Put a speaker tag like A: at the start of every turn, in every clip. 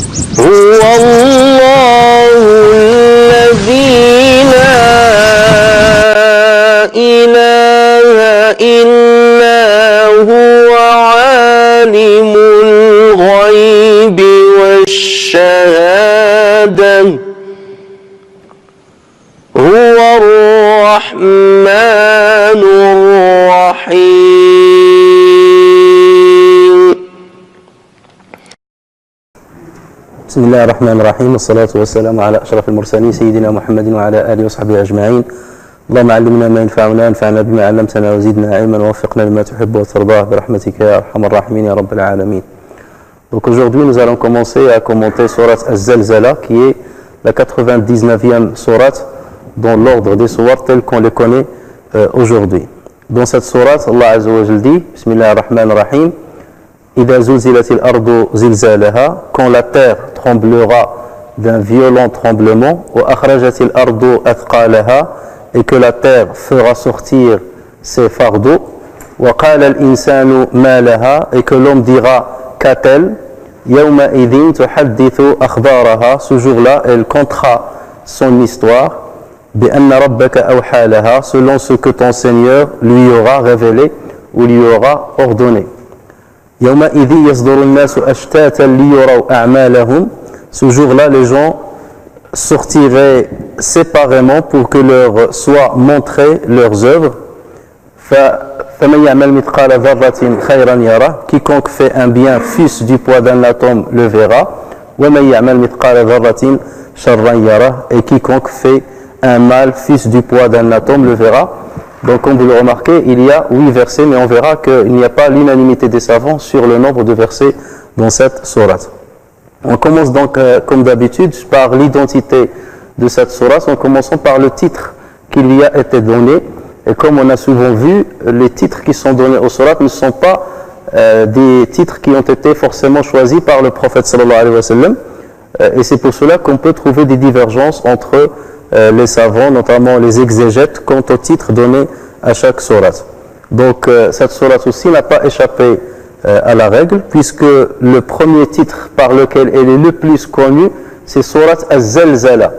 A: هو الله الذي لا إله إلا هو عالم الغيب والشهادة هو الرحمن الرحيم.
B: بسم الله الرحمن الرحيم، والصلاة والسلام على أشرف المرسلين سيدنا محمد وعلى آله وصحبه أجمعين. اللهم علمنا ما ينفعنا وانفعنا بما علمتنا وزدنا علما ووفقنا لما تحب وترضاه برحمتك يا أرحم الراحمين يا رب العالمين. Donc aujourd'hui nous allons commencer à commenter Surat Az-Zalzala qui est la 99e Surat dans l'ordre des Surats tels qu'on les connaît aujourd'hui. Dans cette Surat, Allah Azza wa Jal dit Bismillah ar-Rahman ar-Rahim إذا زلزلت الأرض زلزالها, quand la terre tremblera d'un violent tremblement, وأخرجت الأرض أثقالها, et que la terre fera sortir ses fardeaux, وقال الإنسان ما لها, et que l'homme dira qu'a-t-elle, يومئذ تحدث أخبارها, ce jour-là elle contera son histoire, بأن ربك أوحى لها, selon ce que ton Seigneur lui aura révélé ou lui aura ordonné. يومئذ يصدر الناس أشتاتا ليروا أعمالهم, ce jour-là les gens sortiraient séparément pour que leur soient montrées leurs œuvres. فمن يعمل مثقال ذرة خيرا يره, quiconque fait un bien fût-ce du poids d'un atome le verra. ومن يعمل مثقال ذرة شرا يره, et quiconque fait un mal fût-ce du poids d'un atome le verra. Donc comme vous le remarquez, il y a 8 versets, mais on verra qu'il n'y a pas l'unanimité des savants sur le nombre de versets dans cette sourate. On commence donc comme d'habitude par l'identité de cette sourate, en commençant par le titre qui lui a été donné. Et comme on a souvent vu, les titres qui sont donnés aux sourates ne sont pas des titres qui ont été forcément choisis par le prophète sallallahu alayhi wa sallam. Et c'est pour cela qu'on peut trouver des divergences entre les savants, notamment les exégètes, quant au titre donné à chaque sourate. Donc cette sourate aussi n'a pas échappé à la règle, puisque le premier titre par lequel elle est le plus connue, c'est sourate Az-Zalzala.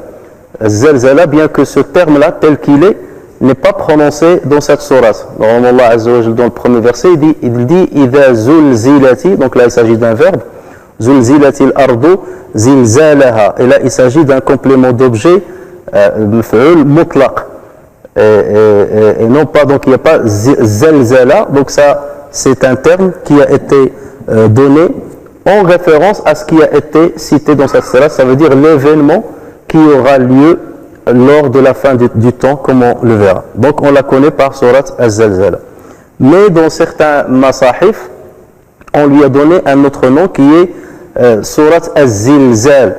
B: Az-Zalzala, bien que ce terme-là, tel qu'il est, n'est pas prononcé dans cette sourate. Normalement, Allah Azza wa Jalla, dans le premier verset, il dit إِذَا زُلْزِلَتِ, donc là il s'agit d'un verbe, زُلْزِلَتِ الْأَرْضُ زِلْزَالَهَا, et là il s'agit d'un complément d'objet مفعول مطلق, et non pas, donc il n'y a pas zalzala, donc ça c'est un terme qui a été donné en référence à ce qui a été cité dans cette sourate, ça veut dire l'événement qui aura lieu lors de la fin du temps, comme on le verra. Donc on la connaît par sourate Az-Zalzala. Mais dans certains masahif, on lui a donné un autre nom qui est sourate Az-Zilzal,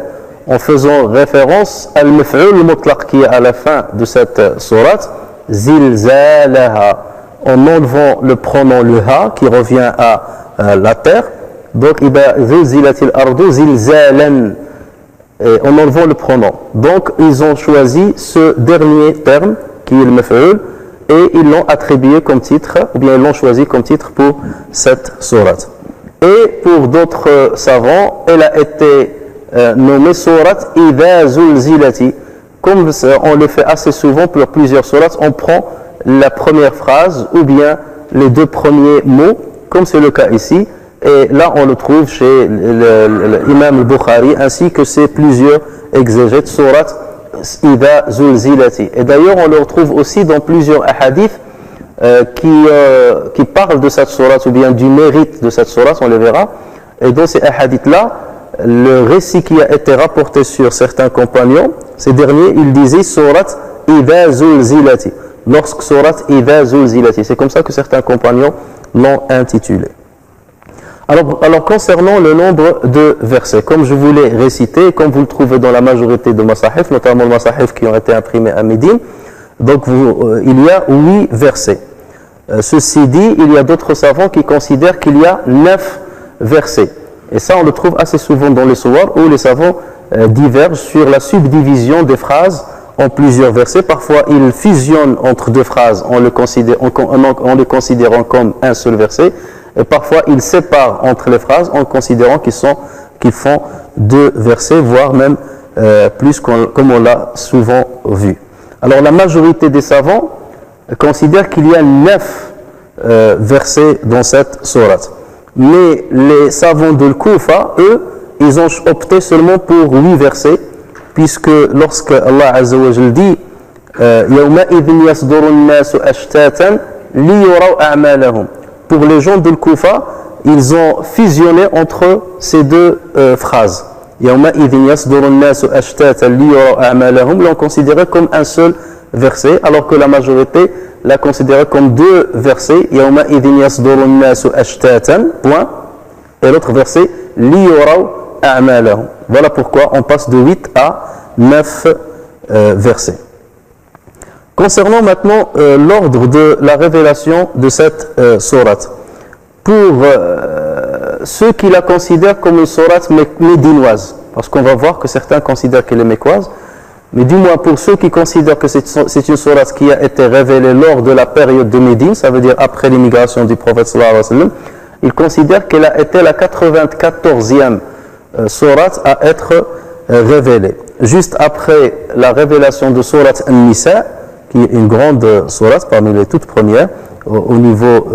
B: en faisant référence à al-maf'ul mutlaq qui est à la fin de cette sourate, zilzalaha, en enlevant le pronom le ha qui revient à la terre. Donc ida zilzilatil ardu zilzalan, en enlevant le pronom. Donc ils ont choisi ce dernier terme qui est le maf'ul et ils l'ont attribué comme titre, ou bien ils l'ont choisi comme titre pour cette sourate. Et pour d'autres savants, elle a été nommé sourate إِذَا زُلْزِلَتِ. Comme on le fait assez souvent pour plusieurs sourates, on prend la première phrase ou bien les deux premiers mots, comme c'est le cas ici. Et là, on le trouve chez l'imam al-Bukhari, ainsi que ses plusieurs exégètes, sourate إِذَا زُلْزِلَتِ. Et d'ailleurs, on le retrouve aussi dans plusieurs hadiths qui parlent de cette sourate, ou bien du mérite de cette sourate, on le verra. Et dans ces hadiths-là, le récit qui a été rapporté sur certains compagnons, ces derniers, ils disaient sourate إِذَا زُلْزِلَتِ, lorsque sourate إِذَا زُلْزِلَتِ. C'est comme ça que certains compagnons l'ont intitulé. Alors concernant le nombre de versets, comme je vous l'ai récité, comme vous le trouvez dans la majorité de masahif, notamment les masahif qui ont été imprimés à Médine, donc il y a 8 versets. Ceci dit, il y a d'autres savants qui considèrent qu'il y a 9 versets. Et ça, on le trouve assez souvent dans les sourates où les savants divergent sur la subdivision des phrases en plusieurs versets. Parfois, ils fusionnent entre deux phrases en les considérant comme un seul verset. Et parfois, ils séparent entre les phrases en considérant qu'ils sont qu'ils font 2 versets, voire même plus, comme on l'a souvent vu. Alors la majorité des savants considèrent qu'il y a 9 versets dans cette sourate. Mais les savants de Koufa, eux, ils ont opté seulement pour 8 versets, puisque lorsque Allah Azza wa Jal dit يَوْمَئِذٍ يَصْدُرُ النَّاسُ أَشْتَاتًا لِيُرَوْا أَعْمَالَهُم. Pour les gens de Koufa, ils ont fusionné entre ces 2 phrases. يَوْمَئِذٍ يَصْدُرُ النَّاسُ أَشْتَاتًا لِيُرَوْا أَعْمَالَهُم l'ont considéré comme un seul verset, alors que la majorité l'a considéré comme 2 versets. يَوْمَئِذٍ يَصْدُرُ النَّاسُ أَشْتَاتًا, point, et l'autre verset لِيُرَوْا أَعْمَالَهُم. Voilà pourquoi on passe de 8 à 9 versets. Concernant maintenant l'ordre de la révélation de cette sourate, pour ceux qui la considèrent comme une sourate médinoise, parce qu'on va voir que certains considèrent qu'elle est mécoise, mais du moins pour ceux qui considèrent que c'est une sourate qui a été révélée lors de la période de Médine, ça veut dire après l'immigration du prophète sallallahu alayhi wa sallam, ils considèrent qu'elle a été la 94e sourate à être révélée. Juste après la révélation de sourate An-Nisa, qui est une grande sourate parmi les toutes premières au niveau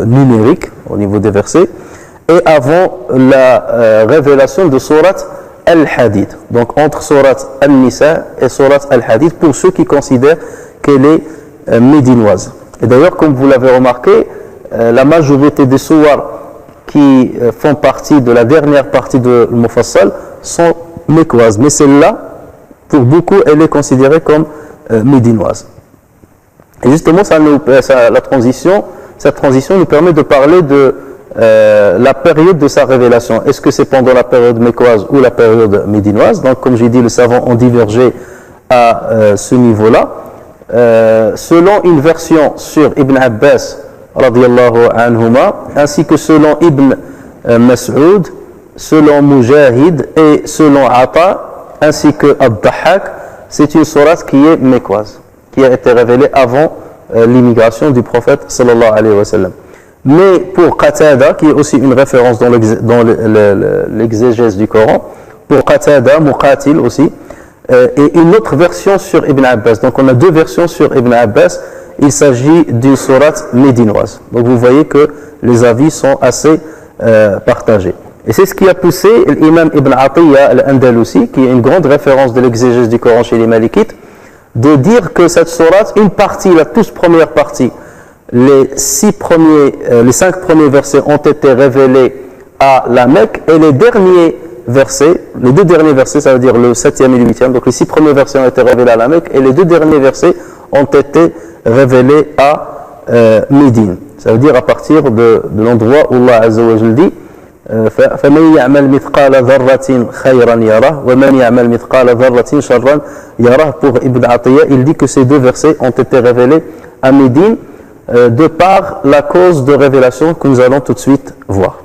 B: numérique, au niveau des versets, et avant la révélation de sourate Al-Hadid. Donc entre sourate An-Nisa et sourate Al-Hadid, pour ceux qui considèrent qu'elle est médinoise. Et d'ailleurs, comme vous l'avez remarqué, la majorité des sourates qui font partie de la dernière partie de Mufassal sont mécoises. Mais celle-là, pour beaucoup, elle est considérée comme médinoise. Et justement, cette transition nous permet de parler de la période de sa révélation. Est-ce que c'est pendant la période mécoise ou la période médinoise? Donc, comme j'ai dit, les savants ont divergé à ce niveau-là. Selon une version sur Ibn Abbas, radiyallahu anhuma, ainsi que selon Ibn Mas'ud, selon Mujahid et selon Ata, ainsi que Ad-Dahhak, c'est une sourate qui est mécoise, qui a été révélée avant l'immigration du prophète sallallahu alayhi wa sallam. Mais pour Qatada, qui est aussi une référence dans l'exégèse du Coran, pour Qatada, Muqatil aussi, et une autre version sur Ibn Abbas. Donc on a 2 versions sur Ibn Abbas. Il s'agit d'une sourate médinoise. Donc vous voyez que les avis sont assez partagés. Et c'est ce qui a poussé l'imam Ibn Atiyya al-Andalusi, qui est une grande référence de l'exégèse du Coran chez les Malikites, de dire que cette sourate, une partie, la toute première partie, les 5 premiers versets ont été révélés à la Mecque, et les derniers versets, les 2 derniers versets, ça veut dire le 7e et le 8e, donc les 6 premiers versets ont été révélés à la Mecque, et les 2 derniers versets ont été révélés à Médine. Ça veut dire à partir de l'endroit où Allah Azza wa Jal dit فَمَنْ يَعْمَلْ مِثْقَالَ ذَرَّةٍ خَيْرًا يَرَهُ وَمَنْ يَعْمَلْ مِثْقَالَ ذَرَّةٍ شَرًّا يَرَهُ. Pour Ibn Atiyya, il dit que ces 2 versets ont été révélés à Médine de par la cause de révélation que nous allons tout de suite voir.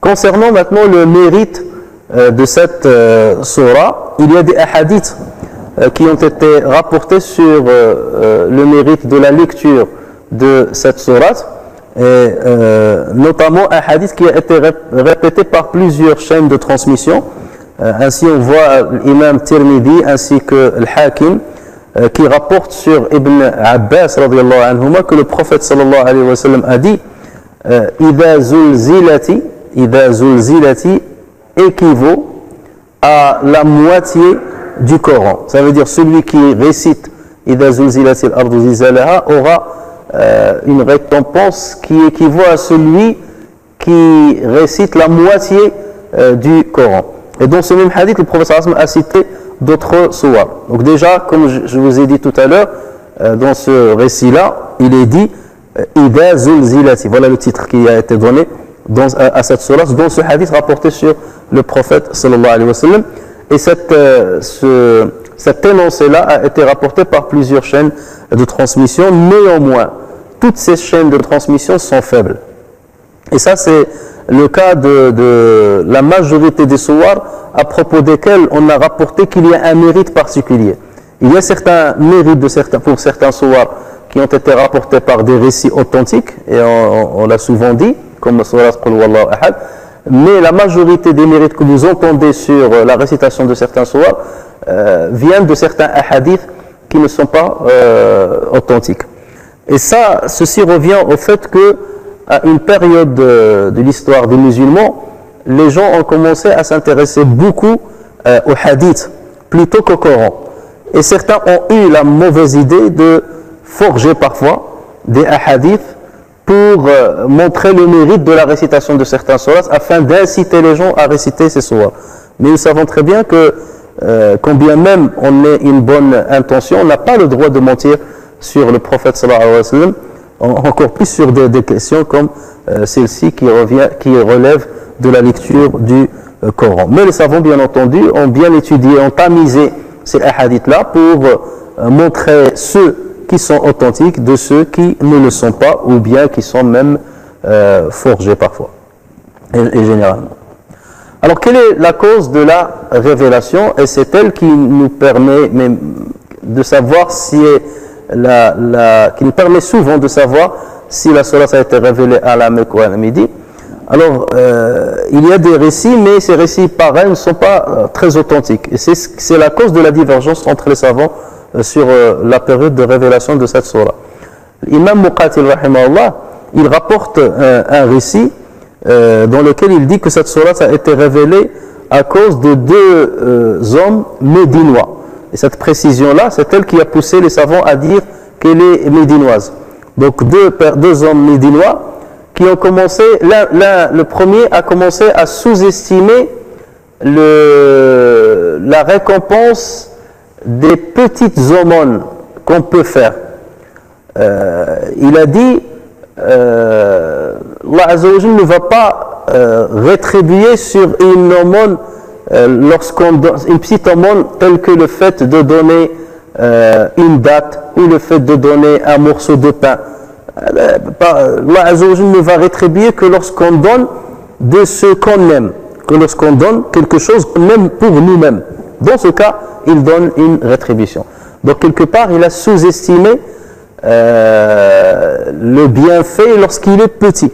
B: Concernant maintenant le mérite de cette surah, il y a des hadiths qui ont été rapportés sur le mérite de la lecture de cette sourate, et notamment un hadith qui a été répété par plusieurs chaînes de transmission. Ainsi on voit l'imam Tirmidhi ainsi que l'Hakim qui rapporte sur Ibn Abbas radiyallahu anhuma que le prophète sallallahu alayhi wa sallam a dit إِذَا زُلْزِلَتِ équivaut à la moitié du Coran. Ça veut dire celui qui récite إِذَا زُلْزِلَتِ الْأَرْضُ زِلْزَالَهَا aura une récompense qui équivaut à celui qui récite la moitié du Coran. Et dans ce même hadith, le prophète a cité d'autres sourates. Donc déjà, comme je vous ai dit tout à l'heure, dans ce récit-là, il est dit إِذَا زُلْزِلَتِ. Voilà le titre qui a été donné à cette sourate, dans ce hadith rapporté sur le prophète sallallahu alayhi wa sallam. Et cet énoncé-là a été rapporté par plusieurs chaînes de transmission. Néanmoins, toutes ces chaînes de transmission sont faibles. Et ça, c'est le cas de la majorité des sourates à propos desquelles on a rapporté qu'il y a un mérite particulier. Il y a certains mérites pour certains sourates qui ont été rapportés par des récits authentiques, et on l'a souvent dit, comme la sourate Qul Huwallahu Ahad, mais la majorité des mérites que vous entendez sur la récitation de certains sourates viennent de certains hadiths qui ne sont pas authentiques. Et ça, ceci revient au fait que à une période de l'histoire des musulmans, les gens ont commencé à s'intéresser beaucoup aux hadiths plutôt qu'au Coran. Et certains ont eu la mauvaise idée de forger parfois des hadiths pour montrer le mérite de la récitation de certains sourates afin d'inciter les gens à réciter ces sourates. Mais nous savons très bien que quand bien même on ait une bonne intention, on n'a pas le droit de mentir sur le prophète sallallahu alayhi wa sallam, encore plus sur des questions comme celle-ci qui relève de la lecture du Coran. Mais les savants, bien entendu, ont bien étudié, ont tamisé ces hadiths-là pour montrer ceux qui sont authentiques de ceux qui ne le sont pas ou bien qui sont même forgés parfois et généralement. Alors, quelle est la cause de la révélation? Et c'est elle qui nous permet même de savoir si qui nous permet souvent de savoir si la sourate a été révélée à la Mecque ou à la Médine. Alors, il y a des récits, mais ces récits pareils ne sont pas très authentiques. Et c'est la cause de la divergence entre les savants sur la période de révélation de cette sourate. L'imam Muqatil, rahimahullah, il rapporte un récit dans lequel il dit que cette sourate a été révélée à cause de deux hommes médinois. Et cette précision-là, c'est elle qui a poussé les savants à dire qu'elle est médinoise. Donc deux hommes médinois qui ont commencé, le premier a commencé à sous-estimer la récompense des petites aumônes qu'on peut faire. Il a dit Allah Azza wa Jalla ne va pas rétribuer sur une aumône une petite aumône telle que le fait de donner une date ou le fait de donner un morceau de pain. Allah Azza wa Jalla ne va rétribuer que lorsqu'on donne de ce qu'on aime, que lorsqu'on donne quelque chose qu'on aime pour nous-mêmes. Dans ce cas, il donne une rétribution. Donc quelque part, il a sous-estimé le bienfait lorsqu'il est petit.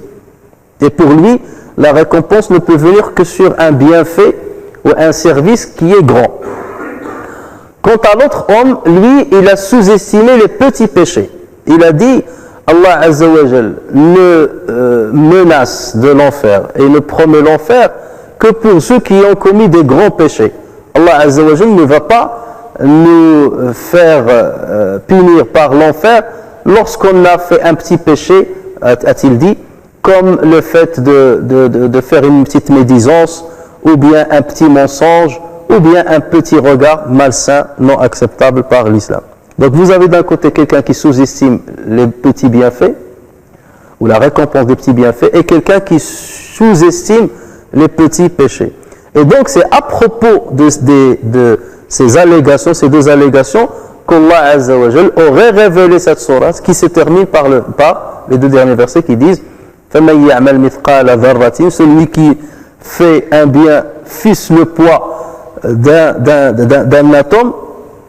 B: Et pour lui, la récompense ne peut venir que sur un bienfait ou un service qui est grand. Quant à l'autre homme, lui, il a sous-estimé les petits péchés. Il a dit, Allah Azza wa Jal ne menace de l'enfer et ne promet l'enfer que pour ceux qui ont commis des grands péchés. Allah Azza wa Jal ne va pas nous faire punir par l'enfer lorsqu'on a fait un petit péché, a-t-il dit, comme le fait de faire une petite médisance, ou bien un petit mensonge, ou bien un petit regard malsain, non acceptable par l'islam. Donc vous avez d'un côté quelqu'un qui sous-estime les petits bienfaits, ou la récompense des petits bienfaits, et quelqu'un qui sous-estime les petits péchés. Et donc c'est à propos de ces allégations, ces deux allégations, qu'Allah Azza wa Jal aurait révélé cette sourate qui se termine par les deux derniers versets qui disent فَمَنْ يَعْمَلْ مِثْقَالَ ذَرَّةٍ, celui qui fait un bien fût-ce le poids d'un atome,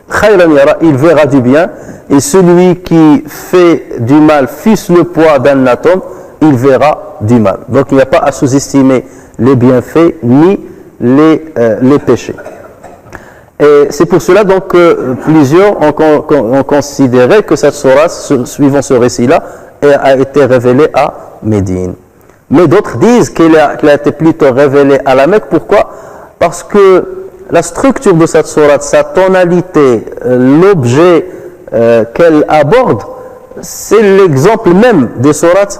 B: khayran yara, il verra du bien, et celui qui fait du mal fût-ce le poids d'un atome, il verra du mal. Donc il n'y a pas à sous-estimer les bienfaits ni les péchés. Et c'est pour cela donc que plusieurs ont considéré que cette sourate, suivant ce récit-là, a été révélée à Médine. Mais d'autres disent qu'elle a été plutôt révélée à la Mecque. Pourquoi? Parce que la structure de cette sourate, sa tonalité, l'objet qu'elle aborde, c'est l'exemple même des sourates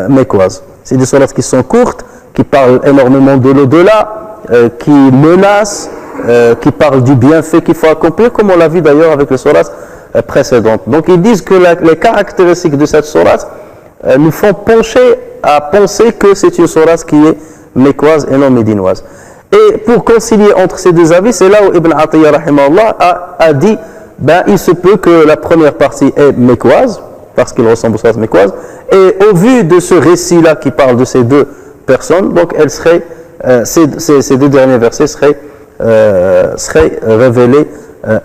B: mécoises. C'est des sourates qui sont courtes, qui parlent énormément de l'au-delà, qui menacent, qui parlent du bienfait qu'il faut accomplir, comme on l'a vu d'ailleurs avec les sourates précédentes. Donc ils disent que les caractéristiques de cette sourate nous font pencher à penser que c'est une sourate qui est mécoise et non médinoise. Et pour concilier entre ces deux avis, c'est là où Ibn Atiyya rahimahullah a dit il se peut que la première partie est mécoise, parce qu'il ressemble aux sourates mécoises, et au vu de ce récit-là qui parle de ces deux personnes, donc elle serait, ces deux derniers versets seraient révélés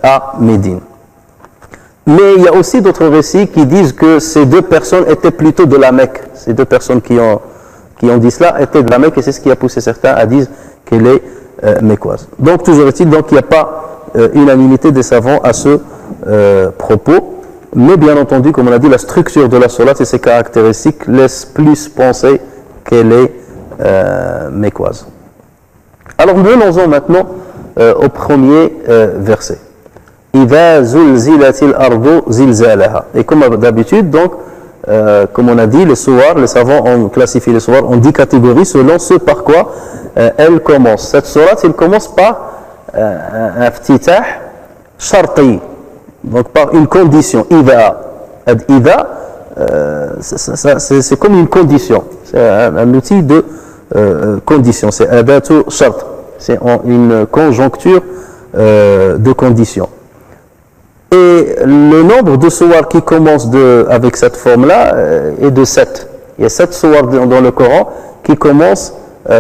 B: à Médine. Mais il y a aussi d'autres récits qui disent que ces deux personnes étaient plutôt de la Mecque, ces deux personnes qui qui ont dit cela étaient de la Mecque et c'est ce qui a poussé certains à dire qu'elle est mécoise. Donc toujours est-il, donc il n'y a pas unanimité des savants à ce propos, mais bien entendu, comme on a dit, la structure de la solat et ses caractéristiques laissent plus penser qu'elle est mécoise. Alors venons-en maintenant au premier verset. إِذَا زُلْزِلَتِ الْأَرْضُ زِلْزَالَهَا. Et comme d'habitude, donc, comme on a dit, les savants ont classifié les sourates en 10 catégories selon ce par quoi elles commencent. Cette sourate, elle commence par un iftitah sharti, donc par une condition. Ida, c'est comme une condition, c'est un outil de condition, c'est adatu shart, c'est une conjoncture de condition. Et le nombre de sourates qui commencent avec cette forme-là est de 7. Il y a 7 sourates dans le Coran qui commencent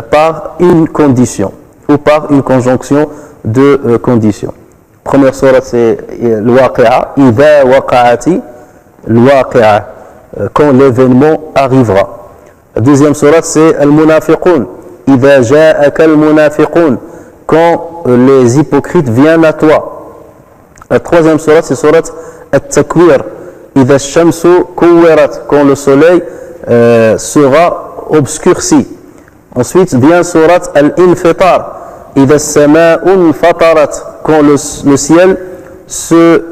B: par une condition ou par une conjonction de conditions. Première sourate, c'est l'Waqi'a, Idha waqa'ati l'Waqi'a, quand l'événement arrivera. La deuxième sourate, c'est Al-Munafiqun, Idha ja'aka al-Munafiqun, quand les hypocrites viennent à toi. La troisième sourate, c'est sourate At-Takwir, Idha ash-shamsu kuwirat, quand le soleil sera obscurci. Ensuite vient sourate Al-Infitar, Idha as-sama'u fatarat, quand le ciel se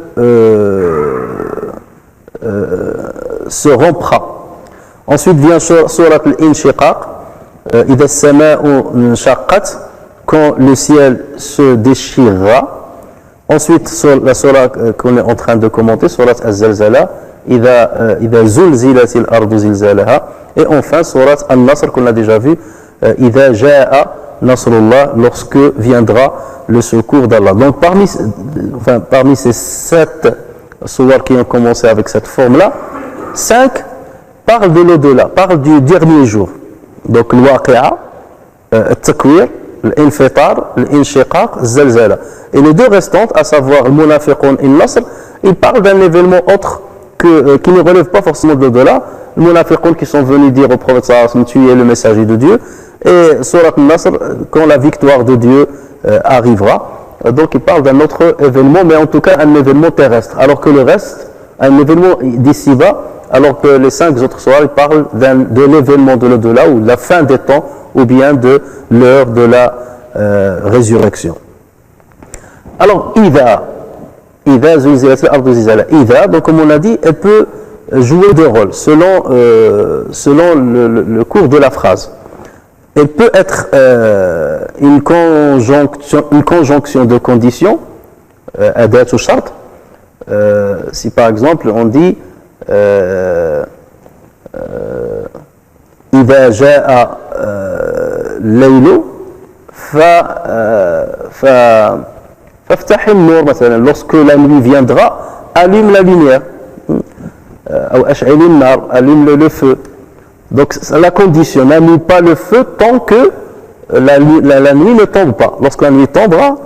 B: rompra. Ensuite vient sourate Al-Inshiqaq, Idha as-sama'u shaqqat, quand le ciel se déchirera. Ensuite, la sourate qu'on est en train de commenter, sourate Az-Zalzala, Idha zulzilatil ardu zilzalaha. Et enfin, sourate An-Nasr qu'on a déjà vu, Idha ja'a nasrullah, lorsque viendra le secours d'Allah. Donc parmi ces 7 sourates qui ont commencé avec cette forme-là, 5 parlent de l'au-delà, parlent du dernier jour. Donc l'Waqi'a, At-Takwir, l'Infitar, l'Inshiqaq, Zalzala. Et les 2 restantes, à savoir le Munafiqun et Nasr, ils parlent d'un événement autre qui ne relève pas forcément de l'au-delà. Les Munafiqun qui sont venus dire au prophète sallallahu alayhi wa sallam, tu es le messager de Dieu. Et Surat Nasr, quand la victoire de Dieu arrivera. Donc il parle d'un autre événement, mais en tout cas un événement terrestre. Alors que le reste, un événement d'ici-bas, alors que les 5 autres sourates parlent de l'événement de l'au-delà, ou de la fin des temps, ou bien de l'heure de la résurrection. Alors, Idha zulzilatil ardu zilzalaha. Idha, donc comme on a dit, elle peut jouer 2 rôles selon le cours de la phrase. Elle peut être une conjonction de conditions, adatu shart. Si par exemple on dit Idha ja'a laylu فافتح النور مثلا, lorsque la nuit viendra, allume la lumière, ou ash'il an-nar, allume le feu. Donc la condition, n'allume pas le feu tant que la nuit ne tombe pas. Lorsque la nuit tombera,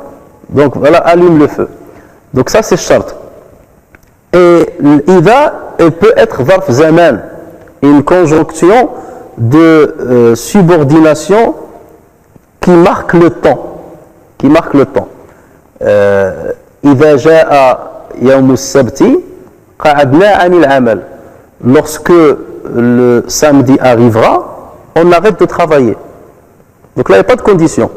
B: donc voilà, allume le feu. Donc ça c'est shart. Et l'ida, elle peut être zarf zaman, une conjonction de subordination qui marque le temps, إذا جاء يوم السبت قعدنا عن العمل. Lorsque le samedi arrivera, on arrête de travailler. Donc là, il n'y a pas de condition.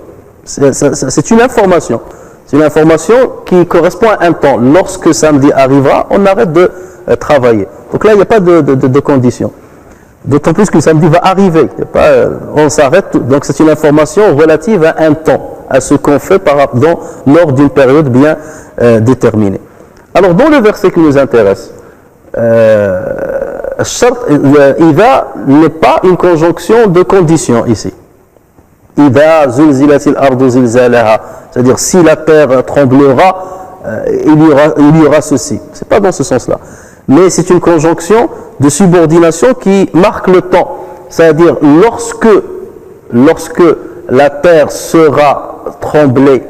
B: C'est une information. C'est une information qui correspond à un temps. Lorsque samedi arrivera, on arrête de travailler. Donc là, il n'y a pas de condition. D'autant plus que le samedi va arriver. On s'arrête. Donc c'est une information relative à un temps, à ce qu'on fait lors d'une période bien déterminée. Alors dans le verset qui nous intéresse, Idha n'est pas une conjonction de conditions ici. Idha zulzilatil ardu zilzalaha, c'est-à-dire si la terre tremblera, il y aura ceci. C'est pas dans ce sens-là. Mais c'est une conjonction de subordination qui marque le temps. C'est-à-dire lorsque la terre sera tremblée,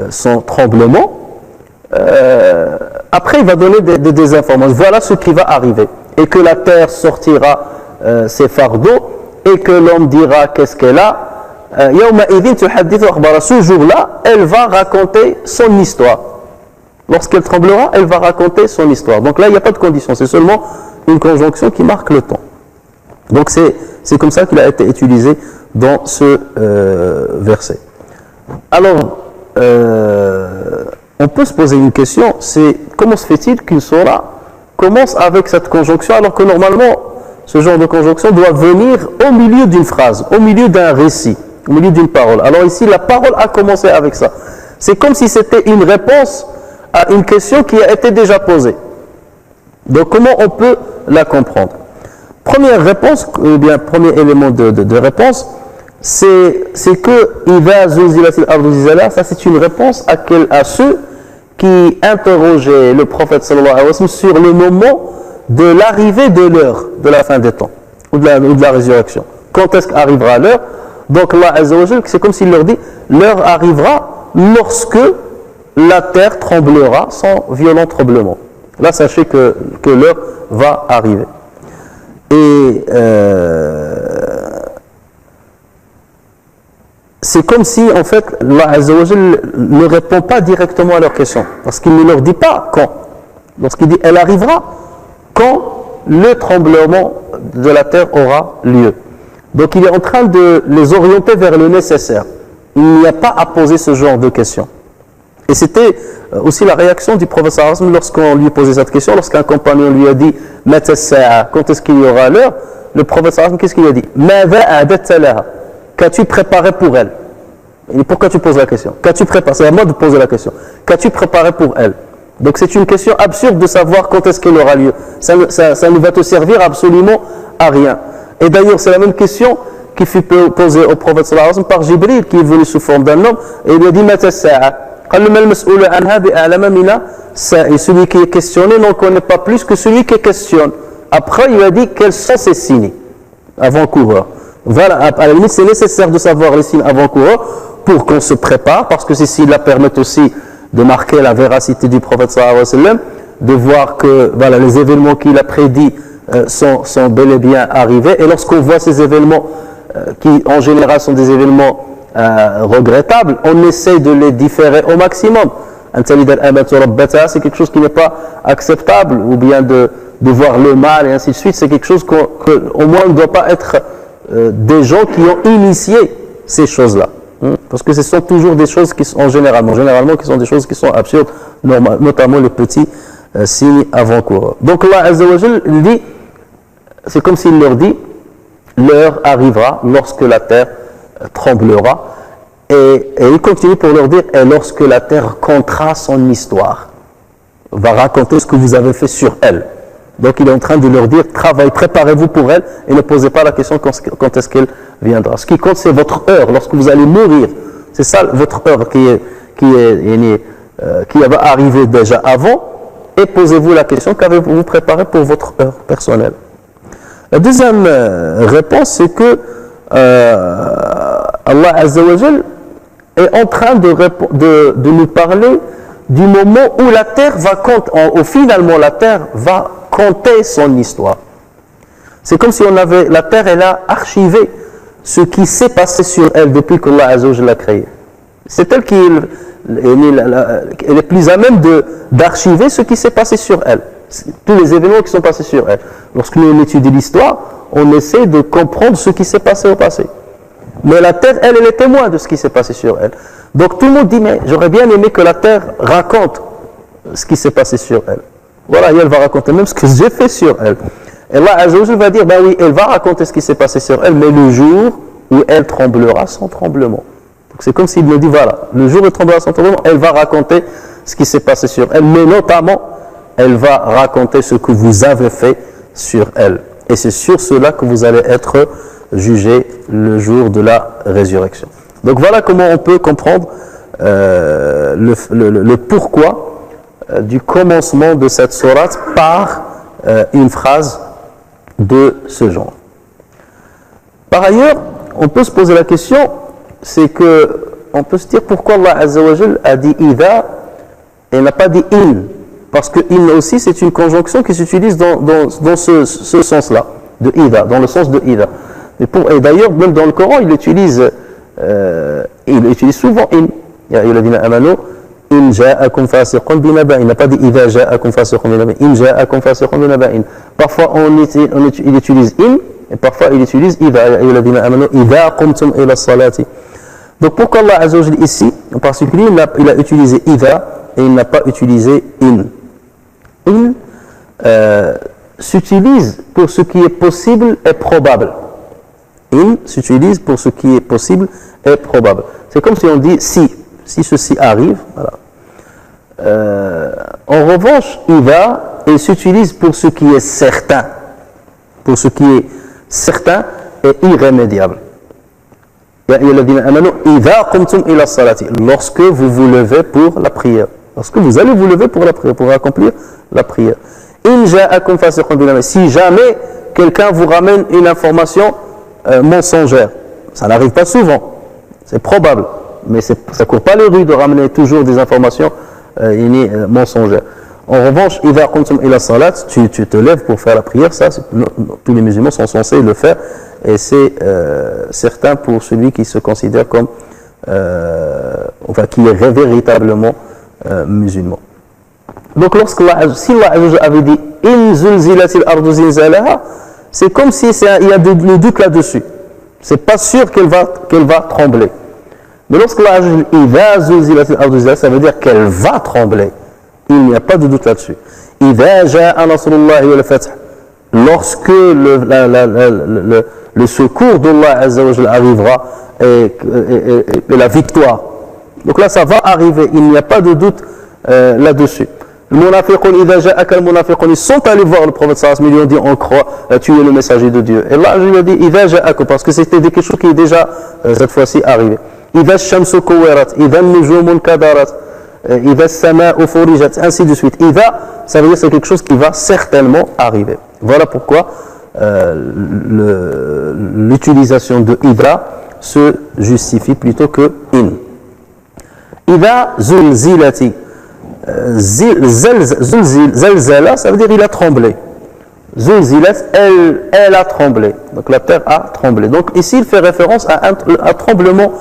B: son tremblement, après il va donner des informations. Voilà ce qui va arriver. Et que la terre sortira ses fardeaux, et que l'homme dira qu'est-ce qu'elle a, ce jour-là, elle va raconter son histoire. Lorsqu'elle tremblera, elle va raconter son histoire. Donc là, il n'y a pas de condition, c'est seulement une conjonction qui marque le temps. Donc c'est comme ça qu'il a été utilisé dans ce verset. Alors, on peut se poser une question, c'est comment se fait-il qu'une sourate commence avec cette conjonction alors que normalement, ce genre de conjonction doit venir au milieu d'une phrase, au milieu d'un récit, au milieu d'une parole. Alors ici, la parole a commencé avec ça. C'est comme si c'était une réponse à une question qui a été déjà posée. Donc comment on peut la comprendre? Première réponse, ou bien premier élément de réponse, c'est que ça c'est une réponse à ceux qui interrogeaient le prophète sallallahu alayhi wa sallam sur le moment de l'arrivée de l'heure de la fin des temps ou de la résurrection. Quand est-ce qu'arrivera l'heure? Donc Allah Azza wa Jal, c'est comme s'il leur dit, l'heure arrivera lorsque la terre tremblera sans violent tremblement. Là, sachez que l'heure va arriver. Et c'est comme si, en fait, Allah Azza wa Jal ne répond pas directement à leurs questions. Parce qu'il ne leur dit pas quand. Lorsqu'il dit, elle arrivera quand le tremblement de la terre aura lieu. Donc il est en train de les orienter vers le nécessaire. Il n'y a pas à poser ce genre de questions. Et c'était aussi la réaction du prophète sallallahu alayhi wa sallam lorsqu'on lui posait cette question, lorsqu'un compagnon lui a dit « Mata sa'a » quand est-ce qu'il y aura l'heure? Le prophète sallallahu alayhi wa sallam, qu'est-ce qu'il a dit? « Mada a'datta laha » qu'as-tu préparé pour elle? Et pourquoi tu poses la question? Qu'as-tu préparé? C'est à moi de poser la question. Qu'as-tu préparé pour elle? Donc c'est une question absurde de savoir quand est-ce qu'elle aura lieu. Ça ne va te servir absolument à rien. Et d'ailleurs, c'est la même question qui fut posée au prophète sallallahu alayhi wa sallam par Jibril, qui est venu sous forme d'un homme, et il lui a dit « Mata sa'a » et celui qui est questionné n'en connaît pas plus que celui qui questionne. Après, il a dit quels sont ces signes avant-coureurs. Voilà, à la limite, c'est nécessaire de savoir les signes avant-coureurs pour qu'on se prépare, parce que ces signes-là permettent aussi de marquer la véracité du prophète sallallahu alayhi wa sallam, de voir que voilà, les événements qu'il a prédits sont bel et bien arrivés. Et lorsqu'on voit ces événements, qui en général sont des événements regrettables, on essaie de les différer au maximum. C'est quelque chose qui n'est pas acceptable, ou bien de voir le mal et ainsi de suite. C'est quelque chose qu'au moins ne doit pas être des gens qui ont initié ces choses-là. Parce que ce sont toujours des choses qui sont généralement qui sont des choses qui sont absurdes, notamment les petits signes avant-coureurs. Donc Allah Azza wa Jal dit, c'est comme s'il leur dit, l'heure arrivera lorsque la terre tremblera, et il continue pour leur dire, et lorsque la terre comptera son histoire, va raconter ce que vous avez fait sur elle. Donc il est en train de leur dire, travaillez, préparez-vous pour elle, et ne posez pas la question quand est-ce qu'elle viendra. Ce qui compte, c'est votre heure, lorsque vous allez mourir. C'est ça votre heure qui va arriver déjà avant, et posez-vous la question, qu'avez-vous préparé pour votre heure personnelle. La deuxième réponse, c'est que Allah Azza wa Jal est en train de nous parler du moment où la terre va compter, où finalement la terre va compter son histoire. C'est comme si la terre, elle a archivé ce qui s'est passé sur elle depuis qu'Allah Azza wa Jal l'a créée. C'est elle qui est plus à même d'archiver ce qui s'est passé sur elle. Tous les événements qui sont passés sur elle. Lorsque nous étudions l'histoire, on essaie de comprendre ce qui s'est passé au passé. Mais la terre, elle est témoin de ce qui s'est passé sur elle. Donc tout le monde dit, mais j'aurais bien aimé que la terre raconte ce qui s'est passé sur elle. Voilà, et elle va raconter même ce que j'ai fait sur elle. Et là, Azza wa Jal va dire, ben oui, elle va raconter ce qui s'est passé sur elle, mais le jour où elle tremblera sans tremblement. Donc c'est comme s'il me dit, voilà, le jour où elle tremblera sans tremblement, elle va raconter ce qui s'est passé sur elle, mais notamment, elle va raconter ce que vous avez fait sur elle. Et c'est sur cela que vous allez être jugés le jour de la résurrection. Donc voilà comment on peut comprendre le pourquoi du commencement de cette sourate par une phrase de ce genre. Par ailleurs, on peut se poser la question, c'est que on peut se dire pourquoi Allah Azza wa Jal a dit idha et n'a pas dit in, parce que in aussi c'est une conjonction qui s'utilise dans ce sens-là, de idha, dans le sens de idha. Et d'ailleurs, même dans le Coran, il utilise souvent in. Ya ayyuhalladhina amanu, in ja'akum fasiqun binaba'in. Il n'a pas dit idha ja'akum fasiqun binaba'in. In ja'akum fasiqun binaba'in. Parfois, il utilise in, et parfois, il utilise idha. Ya ayyuhalladhina amanu, idha qumtum ila salati. Donc, pourquoi Allah Azza wa Jalla ici, en particulier, il a utilisé idha et il n'a pas utilisé in. In s'utilise pour ce qui est possible et probable. In s'utilise pour ce qui est possible et probable. C'est comme si on dit si ceci arrive. Voilà. En revanche, idha, il s'utilise pour ce qui est certain. Pour ce qui est certain et irrémédiable. Lorsque vous vous levez pour la prière. Lorsque vous allez vous lever pour la prière, pour accomplir la prière. Si jamais quelqu'un vous ramène une information mensongère, ça n'arrive pas souvent, c'est probable, mais ça ne court pas les rues de ramener toujours des informations mensongères. En revanche, tu te lèves pour faire la prière, ça, tous les musulmans sont censés le faire, et c'est certain pour celui qui se considère comme, qui est véritablement musulman. Donc, si Allah avait dit in zulzilatil ardu zilzalaha, c'est comme si il y a le doute là-dessus. C'est pas sûr qu'elle va trembler. Mais lorsqu'Allah a dit idha zulzilatil ardu zilzalaha, ça veut dire qu'elle va trembler. Il n'y a pas de doute là-dessus. Idha ja'a nasrullahi wal fath, lorsque le secours d'Allah Azza wa Jalla arrivera et la victoire. Donc là, ça va arriver. Il n'y a pas de doute là-dessus. Les munafiqun, ils sont allés voir le prophète sallallahu alayhi wa sallam, ils lui ont dit on croit, tu es le messager de Dieu. Et là, je lui ai dit idha ja'akum, parce que c'était quelque chose qui est déjà cette fois-ci arrivé. Idha shamsu kuwirat, idha nujumun kadarat, idha sama'u furijat, ainsi de suite. Idha, ça veut dire que c'est quelque chose qui va certainement arriver. Voilà pourquoi l'utilisation de idha se justifie plutôt que in. Idha zulzilati. Zalzala, ça veut dire il a tremblé. Zulzilat, elle a tremblé. Donc la terre a tremblé. Donc ici, il fait référence à un tremblement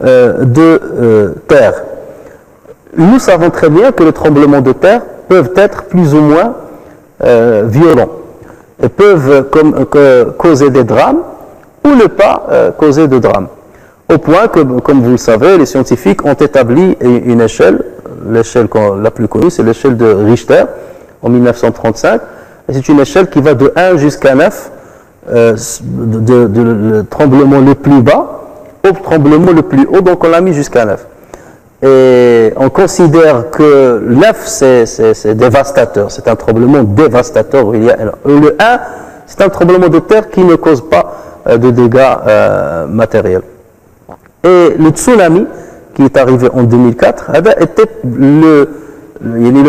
B: de terre. Nous savons très bien que les tremblements de terre peuvent être plus ou moins violents et peuvent causer des drames ou ne pas causer de drames. Au point que, comme vous le savez, les scientifiques ont établi une échelle. L'échelle la plus connue, c'est l'échelle de Richter en 1935. Et c'est une échelle qui va de 1 jusqu'à 9, le tremblement le plus bas au tremblement le plus haut, donc on l'a mis jusqu'à 9. Et on considère que 9, c'est dévastateur, c'est un tremblement dévastateur. Le 1, c'est un tremblement de terre qui ne cause pas de dégâts matériels. Et le tsunami, qui est arrivé en 2004, était le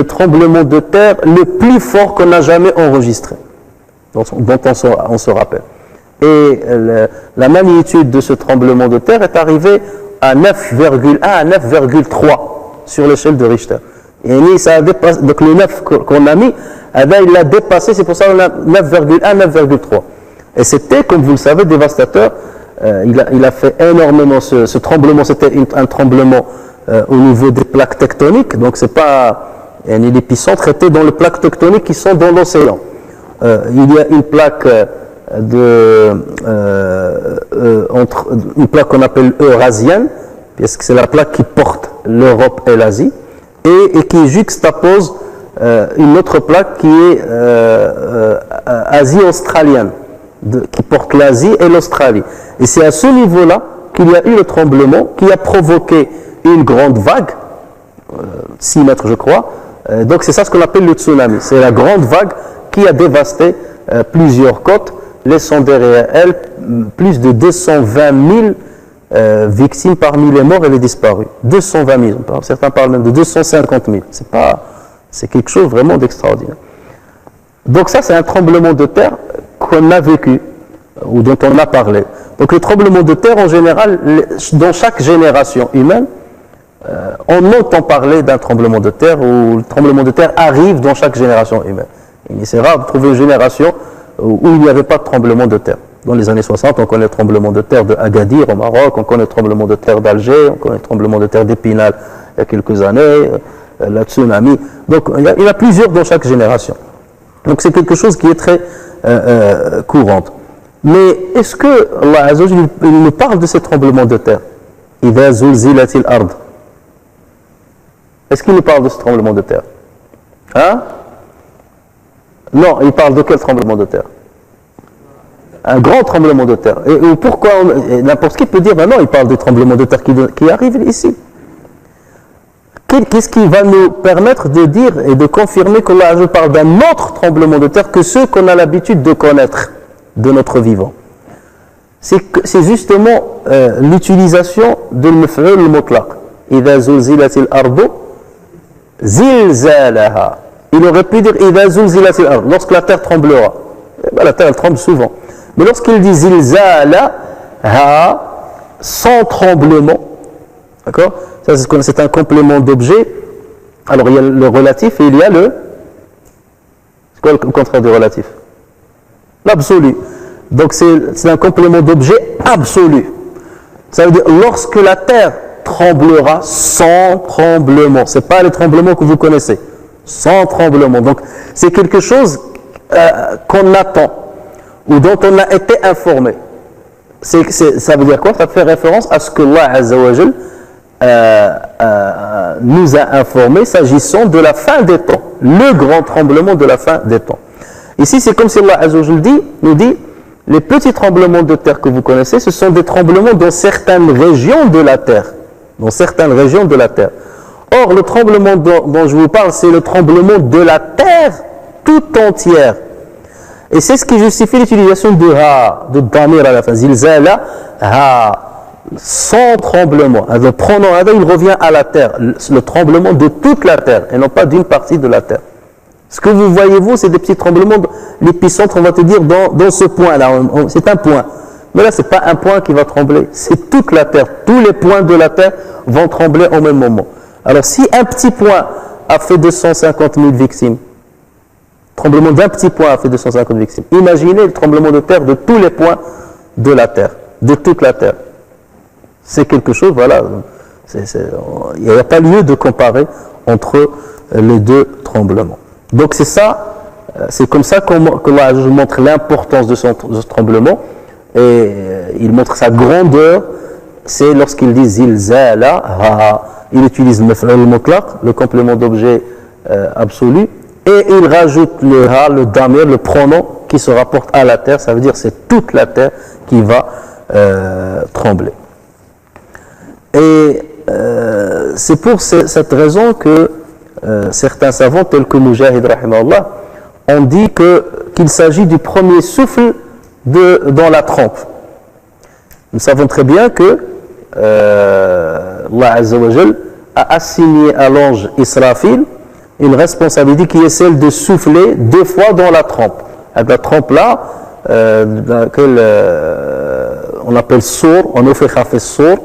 B: tremblement de terre le plus fort qu'on n'a jamais enregistré, dont on se rappelle. Et la magnitude de ce tremblement de terre est arrivée à 9,1 à 9,3 sur l'échelle de Richter. Et ça a dépassé, donc le 9 qu'on a mis, il l'a dépassé, c'est pour ça qu'on a 9,1, 9,3. Et c'était, comme vous le savez, dévastateur. Il a fait énormément ce tremblement. C'était un tremblement au niveau des plaques tectoniques. Donc c'est pas l'épicentre était dans les plaques tectoniques qui sont dans l'océan. Il y a une plaque une plaque qu'on appelle eurasienne, parce que c'est la plaque qui porte l'Europe et l'Asie, et qui juxtapose une autre plaque qui est Asie-australienne, qui porte l'Asie et l'Australie. Et c'est à ce niveau-là qu'il y a eu le tremblement qui a provoqué une grande vague, 6 mètres je crois. Donc c'est ça ce qu'on appelle le tsunami. C'est la grande vague qui a dévasté plusieurs côtes, laissant derrière elle plus de 220 000 victimes parmi les morts et les disparus. 220 000, certains parlent même de 250 000. C'est quelque chose vraiment d'extraordinaire. Donc ça, c'est un tremblement de terre qu'on a vécu, ou dont on a parlé. Donc le tremblement de terre, en général, dans chaque génération humaine, on entend parler d'un tremblement de terre, ou le tremblement de terre arrive dans chaque génération humaine. C'est rare de trouver une génération où il n'y avait pas de tremblement de terre. Dans les années 60, on connaît le tremblement de terre de Agadir au Maroc, on connaît le tremblement de terre d'Alger, on connaît le tremblement de terre d'Épinal il y a quelques années, la tsunami. Donc il y en a plusieurs dans chaque génération. Donc c'est quelque chose qui est très courante. Mais est-ce que Allah Azza wa Jalla, il nous parle de ces tremblements de terre? إِذَا زُلْزِلَتِ الْأَرْض. Est-ce qu'il nous parle de ce tremblement de terre? Hein? Non, il parle de quel tremblement de terre? Un grand tremblement de terre. Et pourquoi n'importe qui peut dire, ben non, il parle des tremblements de terre qui arrivent ici. Qu'est-ce qui va nous permettre de dire et de confirmer qu'Allah Azza wa Jalla parle d'un autre tremblement de terre que ceux qu'on a l'habitude de connaître de notre vivant? C'est justement l'utilisation de l'maf'ul mutlaq. إِذَا زُلْزِلَتِ الْأَرْضُ زِلْزَالَهَا. Il aurait pu dire إِذَا زُلْزِلَتِ الْأَرْض, lorsque la terre tremblera. Eh bien, la terre elle tremble souvent. Mais lorsqu'il dit zilzalaha, sans tremblement, d'accord? Ça, c'est un complément d'objet. Alors il y a le relatif et il y a le. C'est quoi le contraire du relatif? L'absolu. Donc c'est un complément d'objet absolu. Ça veut dire lorsque la terre tremblera sans tremblement. Ce n'est pas les tremblements que vous connaissez. Sans tremblement. Donc c'est quelque chose qu'on attend ou dont on a été informé. Ça veut dire quoi? Ça fait référence à ce que Allah Azza wa Jal nous a informé s'agissant de la fin des temps, le grand tremblement de la fin des temps. Ici, c'est comme si Allah Azza wa Jal nous dit, les petits tremblements de terre que vous connaissez, ce sont des tremblements dans certaines régions de la terre. Dans certaines régions de la terre. Or, le tremblement dont je vous parle, c'est le tremblement de la terre tout entière. Et c'est ce qui justifie l'utilisation de ha, de damir à la fin. Zilzala, ha, sans tremblement. Alors, prenant ha, il revient à la terre. Le tremblement de toute la terre, et non pas d'une partie de la terre. Ce que vous voyez, vous, c'est des petits tremblements. L'épicentre, on va te dire, dans ce point-là. C'est un point. Mais là, ce n'est pas un point qui va trembler. C'est toute la terre. Tous les points de la terre vont trembler au même moment. Alors, si un petit point a fait 250 000 victimes, tremblement d'un petit point a fait 250 victimes. Imaginez le tremblement de terre de tous les points de la terre, de toute la terre. C'est quelque chose, voilà. Il n'y a pas lieu de comparer entre les deux tremblements. Donc c'est ça, c'est comme ça que Allah montre l'importance de ce tremblement et il montre sa grandeur. C'est lorsqu'il dit zilzala, il utilise le maf'ul mutlaq, le complément d'objet absolu. Et il rajoute le ha, le damir, le pronom qui se rapporte à la terre. Ça veut dire que c'est toute la terre qui va trembler. Et c'est pour cette raison que certains savants, tels que Mujahid rahimahullah, ont dit qu'il s'agit du premier souffle dans la trempe. Nous savons très bien que Allah Azza wa Jal a assigné à l'ange Israfil une responsabilité qui est celle de souffler 2 fois dans la trempe. La trempe là, laquelle on appelle sour, on offre fait sour,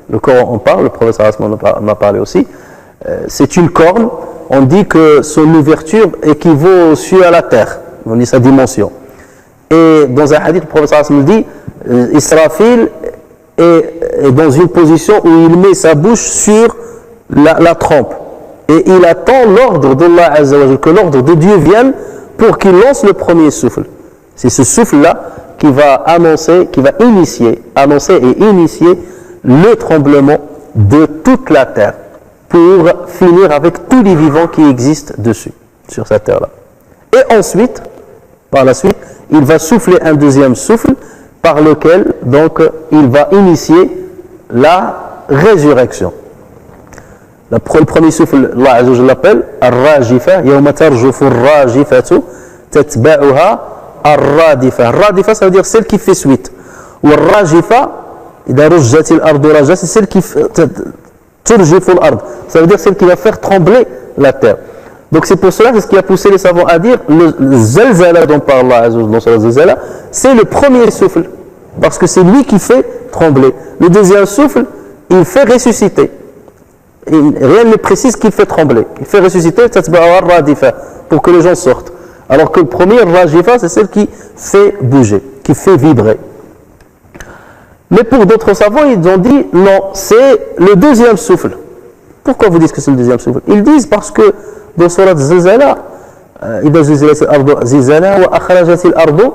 B: le Coran en parle, le professeur Asman en a parlé aussi. C'est une corne, on dit que son ouverture équivaut aux cieux à la terre, on dit sa dimension. Et dans un hadith, le professeur Asman dit, Israfil est dans une position où il met sa bouche sur la trempe. Et il attend l'ordre d'Allah Azza wa Jalla, que l'ordre de Dieu vienne pour qu'il lance le premier souffle. C'est ce souffle-là qui va annoncer et initier le tremblement de toute la terre pour finir avec tous les vivants qui existent dessus, sur cette terre-là. Et ensuite, par la suite, il va souffler un deuxième souffle par lequel, donc, il va initier la résurrection. Le premier souffle, Allah Azza wa Jalla l'appelle Ar-Rajifa, Yawma tarjufu ar-Rajifatu, tatba'uha Ar-Radifa. Ar-Radifa, ça veut dire celle qui fait suite. Ou Ar-Rajifa, Idha rujjati al-ardu rajja, c'est celle qui turjifu al-ard. Ça veut dire celle qui va faire trembler la terre. Donc c'est pour cela, c'est ce qui a poussé les savants à dire le zalzala dont parle Allah Azza wa Jalla, c'est le premier souffle. Parce que c'est lui qui fait trembler. Le deuxième souffle, il fait ressusciter. Et rien ne précise qu'il fait trembler. Il fait ressusciter pour que les gens sortent. Alors que le premier rajifa, c'est celle qui fait bouger, qui fait vibrer. Mais pour d'autres savants, ils ont dit non, c'est le deuxième souffle. Pourquoi vous dites que c'est le deuxième souffle? Ils disent parce que dans Surat Zilzala, إذا زلزلت الأرض زلزالها وأخرجت الأرض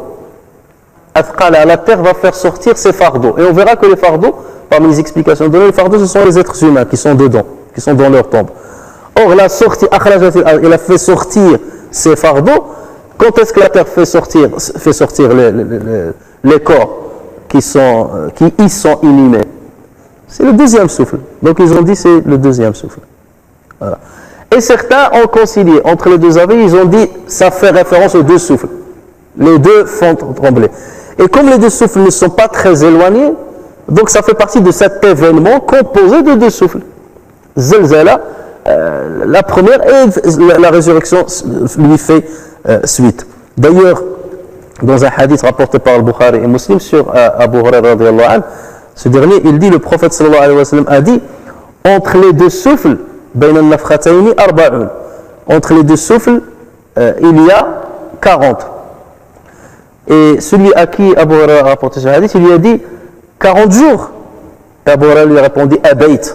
B: أثقالها, la terre va faire sortir ses fardeaux. Et on verra que les fardeaux, parmi les explications données, les fardeaux, ce sont les êtres humains qui sont dedans, qui sont dans leur tombe. Or, la sortie, il a fait sortir ces fardeaux. Quand est-ce que la terre fait sortir les corps qui y sont inhumés? C'est le deuxième souffle. Donc, ils ont dit c'est le deuxième souffle. Voilà. Et certains ont concilié entre les deux avis, ils ont dit ça fait référence aux deux souffles. Les deux font trembler. Et comme les deux souffles ne sont pas très éloignés, donc ça fait partie de cet événement composé de deux souffles. Zilzala, la première, et la résurrection lui fait suite. D'ailleurs, dans un hadith rapporté par Al-Bukhari et Muslim sur Abu Hurairah radiyallahu anhu, ce dernier, il dit, le prophète sallallahu alayhi wa sallam a dit, entre les deux souffles, entre les deux souffles, il y a 40. Et celui à qui Abu Hurairah a rapporté ce hadith, il lui a dit 40 jours. Et Abu Hurairah lui a répondu Abayt.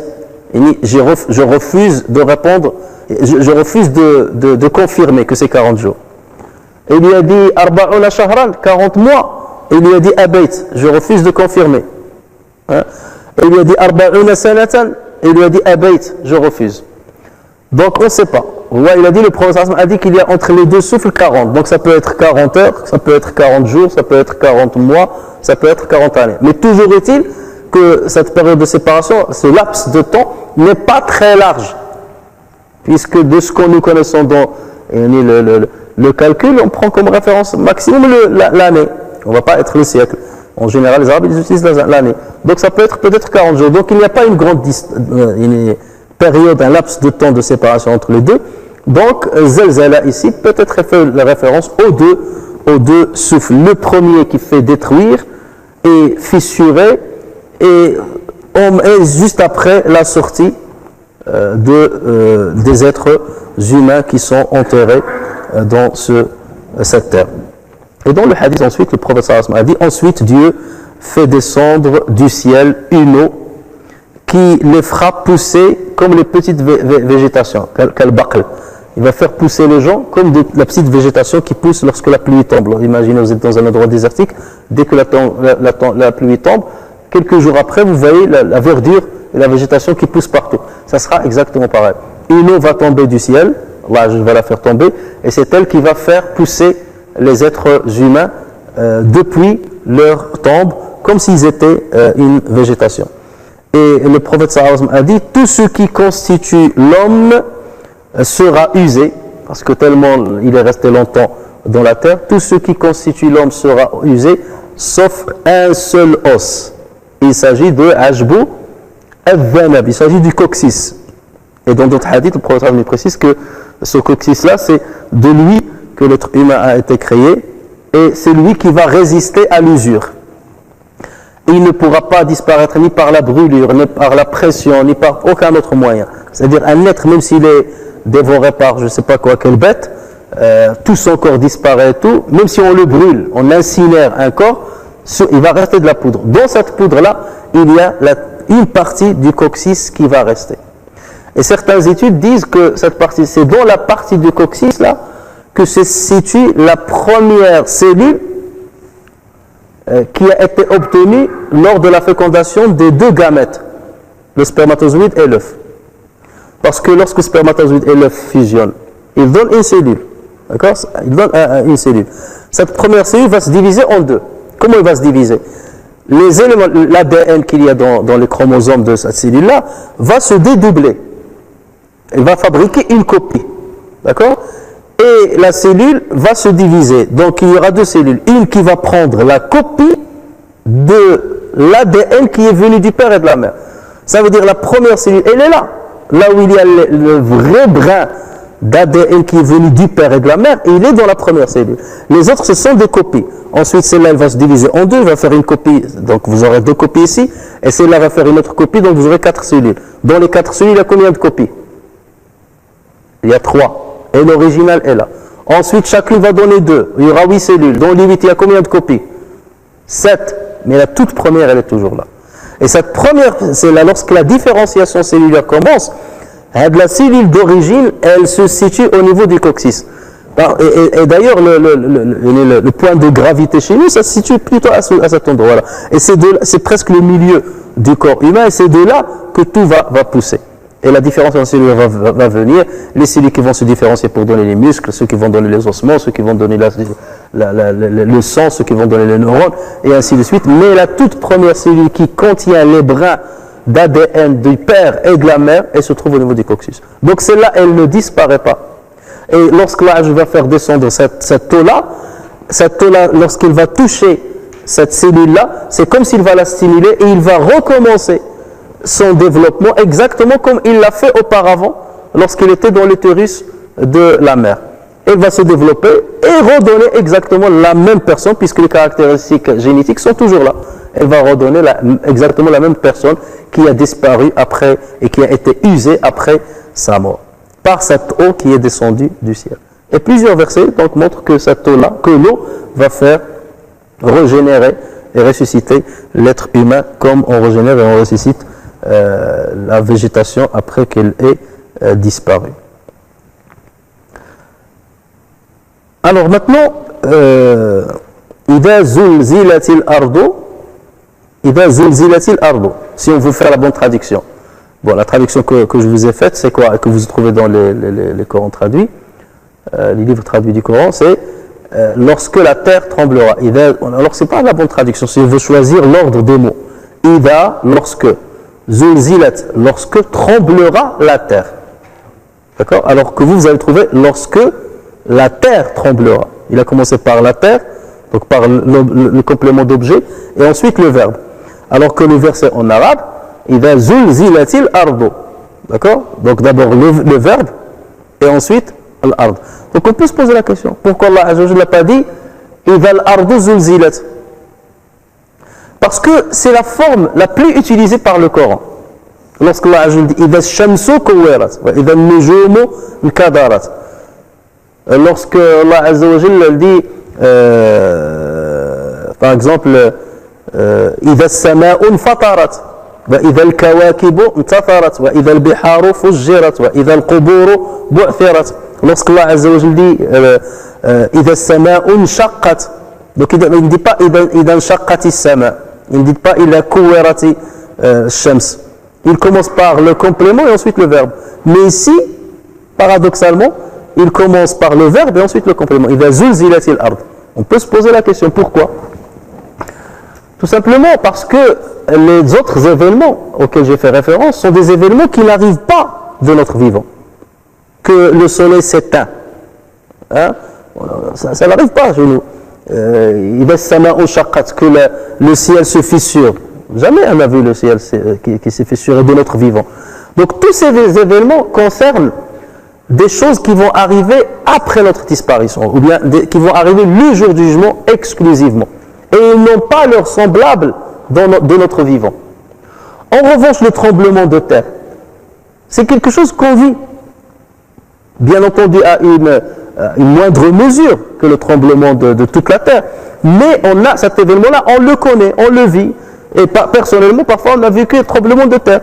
B: Il dit je refuse de répondre, je refuse de confirmer que c'est 40 jours. Et il lui a dit Arba'una shahran, 40 mois. Et il lui a dit Abayt, je refuse de confirmer. Hein? Et il lui a dit Arba'una sanatan. Et il lui a dit Abayt, je refuse. Donc on ne sait pas. Ouais, il a dit, le prophète a dit qu'il y a entre les deux souffles 40. Donc ça peut être 40 heures, ça peut être 40 jours, ça peut être 40 mois, ça peut être 40 années. Mais toujours est-il que cette période de séparation, ce laps de temps, n'est pas très large. Puisque de ce que nous connaissons dans le calcul, on prend comme référence maximum l'année. On ne va pas être le siècle. En général, les Arabes ils utilisent l'année. Donc ça peut être peut-être 40 jours. Donc il n'y a pas une grande période, un laps de temps de séparation entre les deux. Donc, Zilzala ici peut-être fait la référence aux deux souffles. Le premier qui fait détruire et fissurer, et juste après la sortie des êtres humains qui sont enterrés dans cette terre. Et dans le hadith ensuite, le prophète sallallahu alayhi wa sallam a dit, ensuite Dieu fait descendre du ciel une eau qui les fera pousser comme les petites végétations, qu'al-baql. Il va faire pousser les gens comme la petite végétation qui pousse lorsque la pluie tombe. Imaginez, vous êtes dans un endroit désertique, dès que la pluie tombe, quelques jours après, vous voyez la verdure et la végétation qui pousse partout. Ça sera exactement pareil. Une eau va tomber du ciel, Allah va la faire tomber, et c'est elle qui va faire pousser les êtres humains depuis leur tombe, comme s'ils étaient une végétation. Et le prophète sallallahu alayhi wa sallam a dit, tout ce qui constitue l'homme sera usé, parce que tellement il est resté longtemps dans la terre, tout ce qui constitue l'homme sera usé, sauf un seul os. Il s'agit de Ajbou al-Dhanab, il s'agit du coccyx. Et dans d'autres hadiths, le prophète sallallahu alayhi wa sallam précise que ce coccyx-là, c'est de lui que l'être humain a été créé, et c'est lui qui va résister à l'usure. Il ne pourra pas disparaître ni par la brûlure, ni par la pression, ni par aucun autre moyen. C'est-à-dire un être, même s'il est dévoré par je ne sais pas quoi, quelle bête, tout son corps disparaît, tout, même si on le brûle, on incinère un corps, il va rester de la poudre. Dans cette poudre-là, il y a une partie du coccyx qui va rester. Et certaines études disent que cette partie, c'est dans la partie du coccyx-là que se situe la première cellule qui a été obtenue lors de la fécondation des deux gamètes, le spermatozoïde et l'œuf. Parce que lorsque le spermatozoïde et l'œuf fusionnent, ils donnent une cellule. D'accord? Ils donnent une cellule. Cette première cellule va se diviser en deux. Comment elle va se diviser? Les éléments, l'ADN qu'il y a dans les chromosomes de cette cellule-là va se dédoubler. Elle va fabriquer une copie. D'accord? Et la cellule va se diviser. Donc il y aura deux cellules. Une qui va prendre la copie de l'ADN qui est venu du père et de la mère. Ça veut dire la première cellule, elle est là. Là où il y a le vrai brin d'ADN qui est venu du père et de la mère, et il est dans la première cellule. Les autres, ce sont des copies. Ensuite, celle-là, elle va se diviser en deux, elle va faire une copie. Donc vous aurez deux copies ici. Et celle-là va faire une autre copie, donc vous aurez 4 cellules. Dans les 4 cellules, il y a combien de copies? Il y a 3. Et l'original est là. Ensuite, chacune va donner 2. Il y aura 8 cellules. Dans les 8, il y a combien de copies? 7. mais la toute première, elle est toujours là. Et cette première, c'est là lorsque la différenciation cellulaire commence, la cellule d'origine, elle se situe au niveau du coccyx. Et d'ailleurs, le point de gravité chez nous, ça se situe plutôt à cet endroit-là. Et c'est presque le milieu du corps humain, et c'est de là que tout va pousser. Et la différenciation cellulaire va venir, les cellules qui vont se différencier pour donner les muscles, ceux qui vont donner les ossements, ceux qui vont donner le sang, ceux qui vont donner les neurones, et ainsi de suite. Mais la toute première cellule qui contient les brins d'ADN du père et de la mère, elle se trouve au niveau du coccyx. Donc celle-là, elle ne disparaît pas. Et lorsque là, je vais faire descendre cette taux-là, lorsqu'il va toucher cette cellule-là, c'est comme s'il va la stimuler et il va recommencer son développement exactement comme il l'a fait auparavant lorsqu'il était dans l'utérus de la mère. Elle va se développer et redonner exactement la même personne puisque les caractéristiques génétiques sont toujours là. Elle va redonner exactement la même personne qui a disparu après et qui a été usée après sa mort, par cette eau qui est descendue du ciel. Et plusieurs versets donc montrent que cette eau-là, que l'eau va faire régénérer et ressusciter l'être humain comme on régénère et on ressuscite la végétation après qu'elle ait disparu. Alors maintenant, إذا زلزلت الأرض إذا زلزلت الأرض, si on veut faire la bonne traduction. Bon, la traduction que je vous ai faite, c'est quoi? Que vous trouvez dans les Corans traduits, les livres traduits du Coran, c'est lorsque la terre tremblera. Alors, c'est pas la bonne traduction, si on veut choisir l'ordre des mots. Ida, lorsque. Zulzilat, lorsque tremblera la terre. D'accord? Alors que vous allez trouver lorsque la terre tremblera. Il a commencé par la terre, donc par le complément d'objet, et ensuite le verbe. Alors que le verset en arabe, إذا زلزلت الأرض. D'accord? Donc d'abord le verbe et ensuite l'ard. Donc on peut se poser la question, pourquoi Allah Azza wa Jalla n'a pas dit إذا الأرض زلزلت? Parce que c'est la forme la plus utilisée par le Coran. Lorsque Allah Azza wa Jalla dit إذا الشمس كورت وإذا النجوم انكدرت. Lorsque Allah Azza wa Jalla dit par exemple إذا السماء انفطرت وإذا الكواكب انتثرت وإذا البحار فجرت وإذا القبور بعثرت. Lorsque Allah Azza wa Jalla dit إذا السماء انشقت, donc il ne dit pas إذا انشقت السماء, il ne dit pas إذا كورت الشمس. Il commence par le complément et ensuite le verbe. Mais ici, paradoxalement, il commence par le verbe et ensuite le complément. إذا زلزلت الأرض. On peut se poser la question, pourquoi? Tout simplement parce que les autres événements auxquels j'ai fait référence sont des événements qui n'arrivent pas de notre vivant. Que le soleil s'éteint. Hein? Ça n'arrive pas chez nous. Que le ciel se fissure. Jamais on a vu le ciel qui s'est fissuré de notre vivant. Donc tous ces événements concernent des choses qui vont arriver après notre disparition, ou bien qui vont arriver le jour du jugement exclusivement. Et ils n'ont pas leur semblable de notre vivant. En revanche, le tremblement de terre, c'est quelque chose qu'on vit. Bien entendu à une moindre mesure que le tremblement de toute la terre. Mais on a cet événement-là, on le connaît, on le vit. Et personnellement, parfois, on a vécu un tremblement de terre.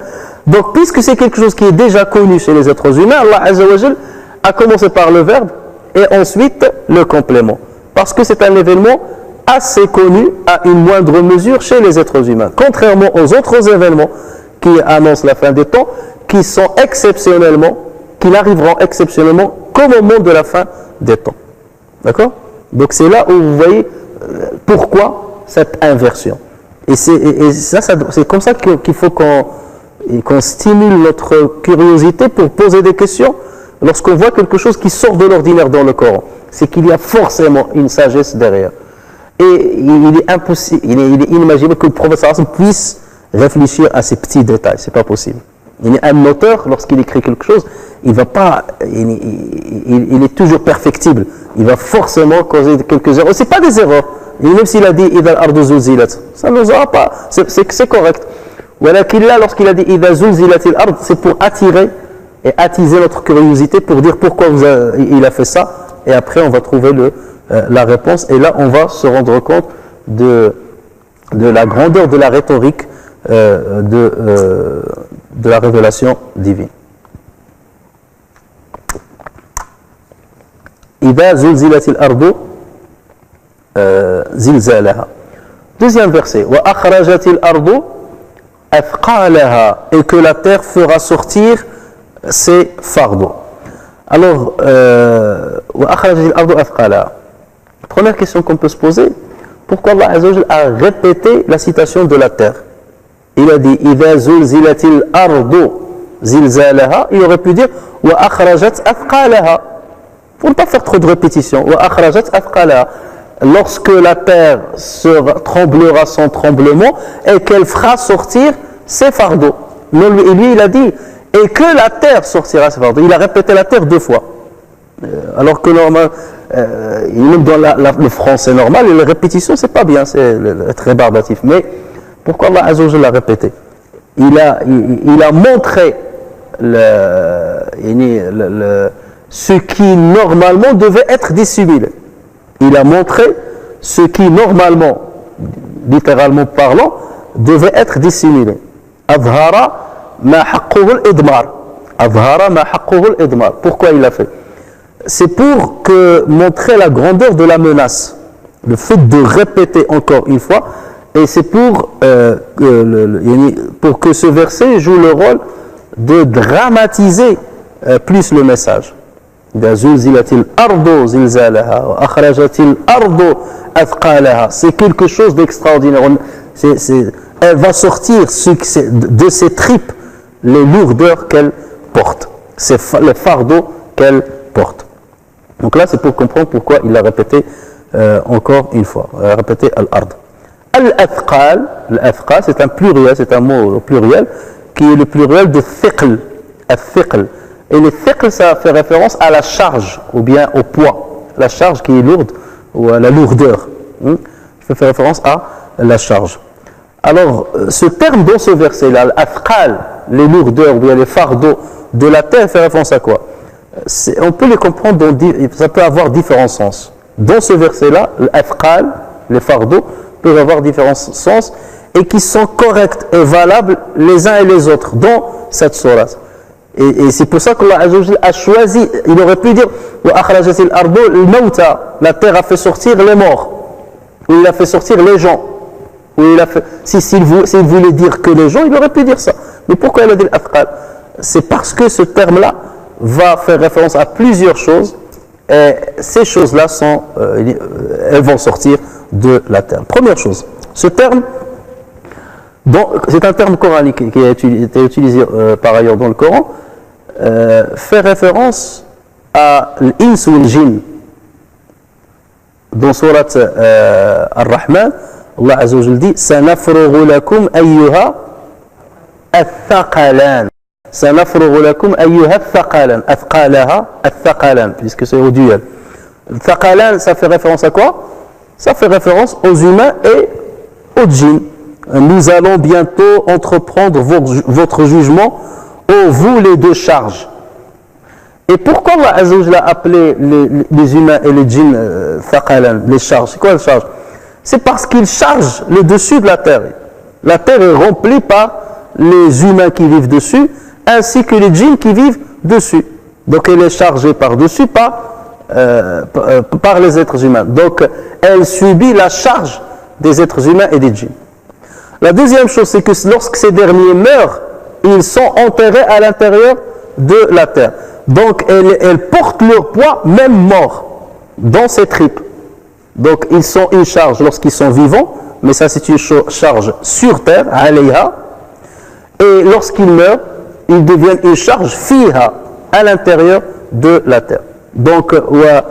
B: Donc, puisque c'est quelque chose qui est déjà connu chez les êtres humains, Allah Azza wa Jal a commencé par le verbe et ensuite le complément. Parce que c'est un événement assez connu à une moindre mesure chez les êtres humains. Contrairement aux autres événements qui annoncent la fin des temps, qui sont exceptionnellement, qui n'arriveront exceptionnellement qu'au moment de la fin des temps. D'accord? Donc c'est là où vous voyez pourquoi cette inversion. Et c'est comme ça qu'il faut qu'on stimule notre curiosité pour poser des questions lorsqu'on voit quelque chose qui sort de l'ordinaire dans le Coran. C'est qu'il y a forcément une sagesse derrière. Et il est impossible, il est inimaginable que le prophète puisse réfléchir à ces petits détails. C'est pas possible. Un auteur, lorsqu'il écrit quelque chose, il est toujours perfectible. Il va forcément causer quelques erreurs. C'est pas des erreurs. Et même s'il a dit إذا الأرض زلزلت, ça ne nous aura pas. C'est correct. ولكن là, lorsqu'il a dit إذا زلزلت الأرض, c'est pour attirer et attiser notre curiosité pour dire pourquoi il a fait ça. Et après, on va trouver la réponse. Et là, on va se rendre compte de de la grandeur de la rhétorique de la révélation divine. إذا زلزلت الأرض زلزالها. Deuxième verset. وأخرجت الأرض أثقالها, et que la terre fera sortir ses fardeaux. Alors, وأخرجت الأرض أثقالها. Première question qu'on peut se poser, pourquoi Allah Azza wa Jalla a répété la citation de la terre? Il a dit إذا زلزلت الأرض زلزالها, il aurait pu dire وأخرجت أثقالها, pour ne pas faire trop de répétitions. وأخرجت أثقالها, lorsque la terre tremblera son tremblement et qu'elle fera sortir ses fardeaux. Non, lui, il a dit et que la terre sortira ses fardeaux. Il a répété la terre 2 fois. Alors que normalement, même dans le français normal, les répétitions, c'est pas bien, c'est être rébarbatif. Mais pourquoi Allah Azza wa Jalla l'a répété? Il a montré ce qui normalement devait être dissimulé. Il a montré ce qui normalement, littéralement parlant, devait être dissimulé. Adhara ma haqquhu al-idmar. Adhara ma haqquhu al-idmar. Pourquoi il l'a fait? C'est pour montrer la grandeur de la menace. Le fait de répéter encore une fois, et c'est pour que ce verset joue le rôle de dramatiser plus le message. C'est quelque chose d'extraordinaire. Elle va sortir de ses tripes les lourdeurs qu'elle porte, les fardeaux qu'elle porte. Donc là, c'est pour comprendre pourquoi il a répété encore une fois. Il a répété al-ard. Al-athqal, c'est un pluriel, c'est un mot pluriel qui est le pluriel de thiql. Al-thiql. Et le thiql, ça fait référence à la charge ou bien au poids. La charge qui est lourde ou à la lourdeur. Ça fait référence à la charge. Alors, ce terme dans ce verset-là, l'athqal, les lourdeurs ou bien les fardeaux de la terre, fait référence à quoi? On peut les comprendre, ça peut avoir différents sens. Dans ce verset-là, l'athqal, les fardeaux, peuvent avoir différents sens et qui sont corrects et valables les uns et les autres dans cette sourate. Et c'est pour ça qu'Allah a choisi, il aurait pu dire la terre a fait sortir les morts, ou il a fait sortir les gens, ou il a fait, s'il voulait dire que les gens, il aurait pu dire ça. Mais pourquoi il a dit l'athqal? C'est parce que ce terme-là va faire référence à plusieurs choses, et ces choses-là elles vont sortir de la terre. Première chose, ce terme, c'est un terme coranique qui a été utilisé par ailleurs dans le Coran, fait référence à l'ins ou l'jinn. Dans surat Ar-Rahman, Allah Azza wa Jalla dit sanafrughu lakum ayyuha athqalan. Sanafrughu lakum ayyuha athqalan. Athqalaha athqalan, puisque c'est au duel. Thaqalan, ça fait référence à quoi? Ça fait référence aux humains et aux djinns. Nous allons bientôt entreprendre votre jugement, ô vous les deux charges. Et pourquoi Allah Azza wa Jalla a appelé les humains et les djinns thaqalan, les charges? C'est quoi les charges? C'est parce qu'ils chargent le dessus de la terre. La terre est remplie par les humains qui vivent dessus, ainsi que les djinns qui vivent dessus. Donc elle est chargée par-dessus par les êtres humains. Donc elle subit la charge des êtres humains et des djinns. La deuxième chose, c'est que lorsque ces derniers meurent, ils sont enterrés à l'intérieur de la terre. Donc elles portent leur poids même morts dans ces tripes. Donc ils sont une charge lorsqu'ils sont vivants, mais ça c'est une charge sur terre, alayha. Et lorsqu'ils meurent, ils deviennent une charge fiha, à l'intérieur de la terre. Donc, dans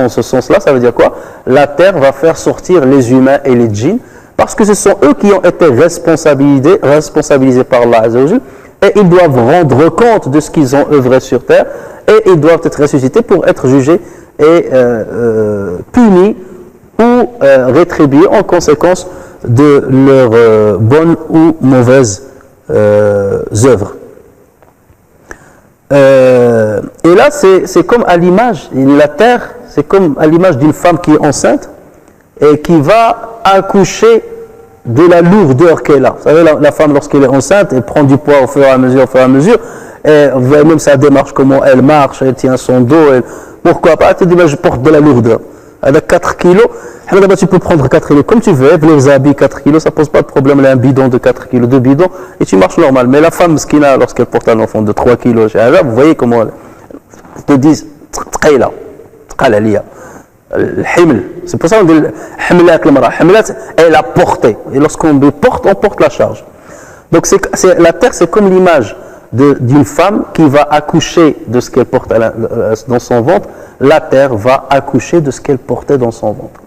B: ce sens-là, ça veut dire quoi? La terre va faire sortir les humains et les djinns, parce que ce sont eux qui ont été responsabilisés par Allah Azza wa Jalla, et ils doivent rendre compte de ce qu'ils ont œuvré sur terre, et ils doivent être ressuscités pour être jugés et punis ou rétribués en conséquence de leurs bonnes ou mauvaises œuvres. Et là, c'est comme à l'image, la terre, c'est comme à l'image d'une femme qui est enceinte et qui va accoucher de la lourdeur qu'elle a. Vous savez, la femme, lorsqu'elle est enceinte, elle prend du poids au fur et à mesure, et vous voyez même sa démarche, comment elle marche, elle tient son dos, pourquoi pas, elle te dit, je porte de la lourdeur. Avec 4 kilos, tu peux prendre 4 kilos comme tu veux, les habits 4 kilos, ça ne pose pas de problème, elle a un bidon de 4 kilos, 2 bidons, et tu marches normal. Mais la femme, lorsqu'elle porte un enfant de 3 kilos, vous voyez comment elle te dit, c'est pour ça qu'on dit elle a porté. Et lorsqu'on porte, on porte la charge. Donc la terre, c'est comme l'image d'une femme qui va accoucher de ce qu'elle porte dans son ventre. La terre va accoucher de ce qu'elle portait dans son ventre.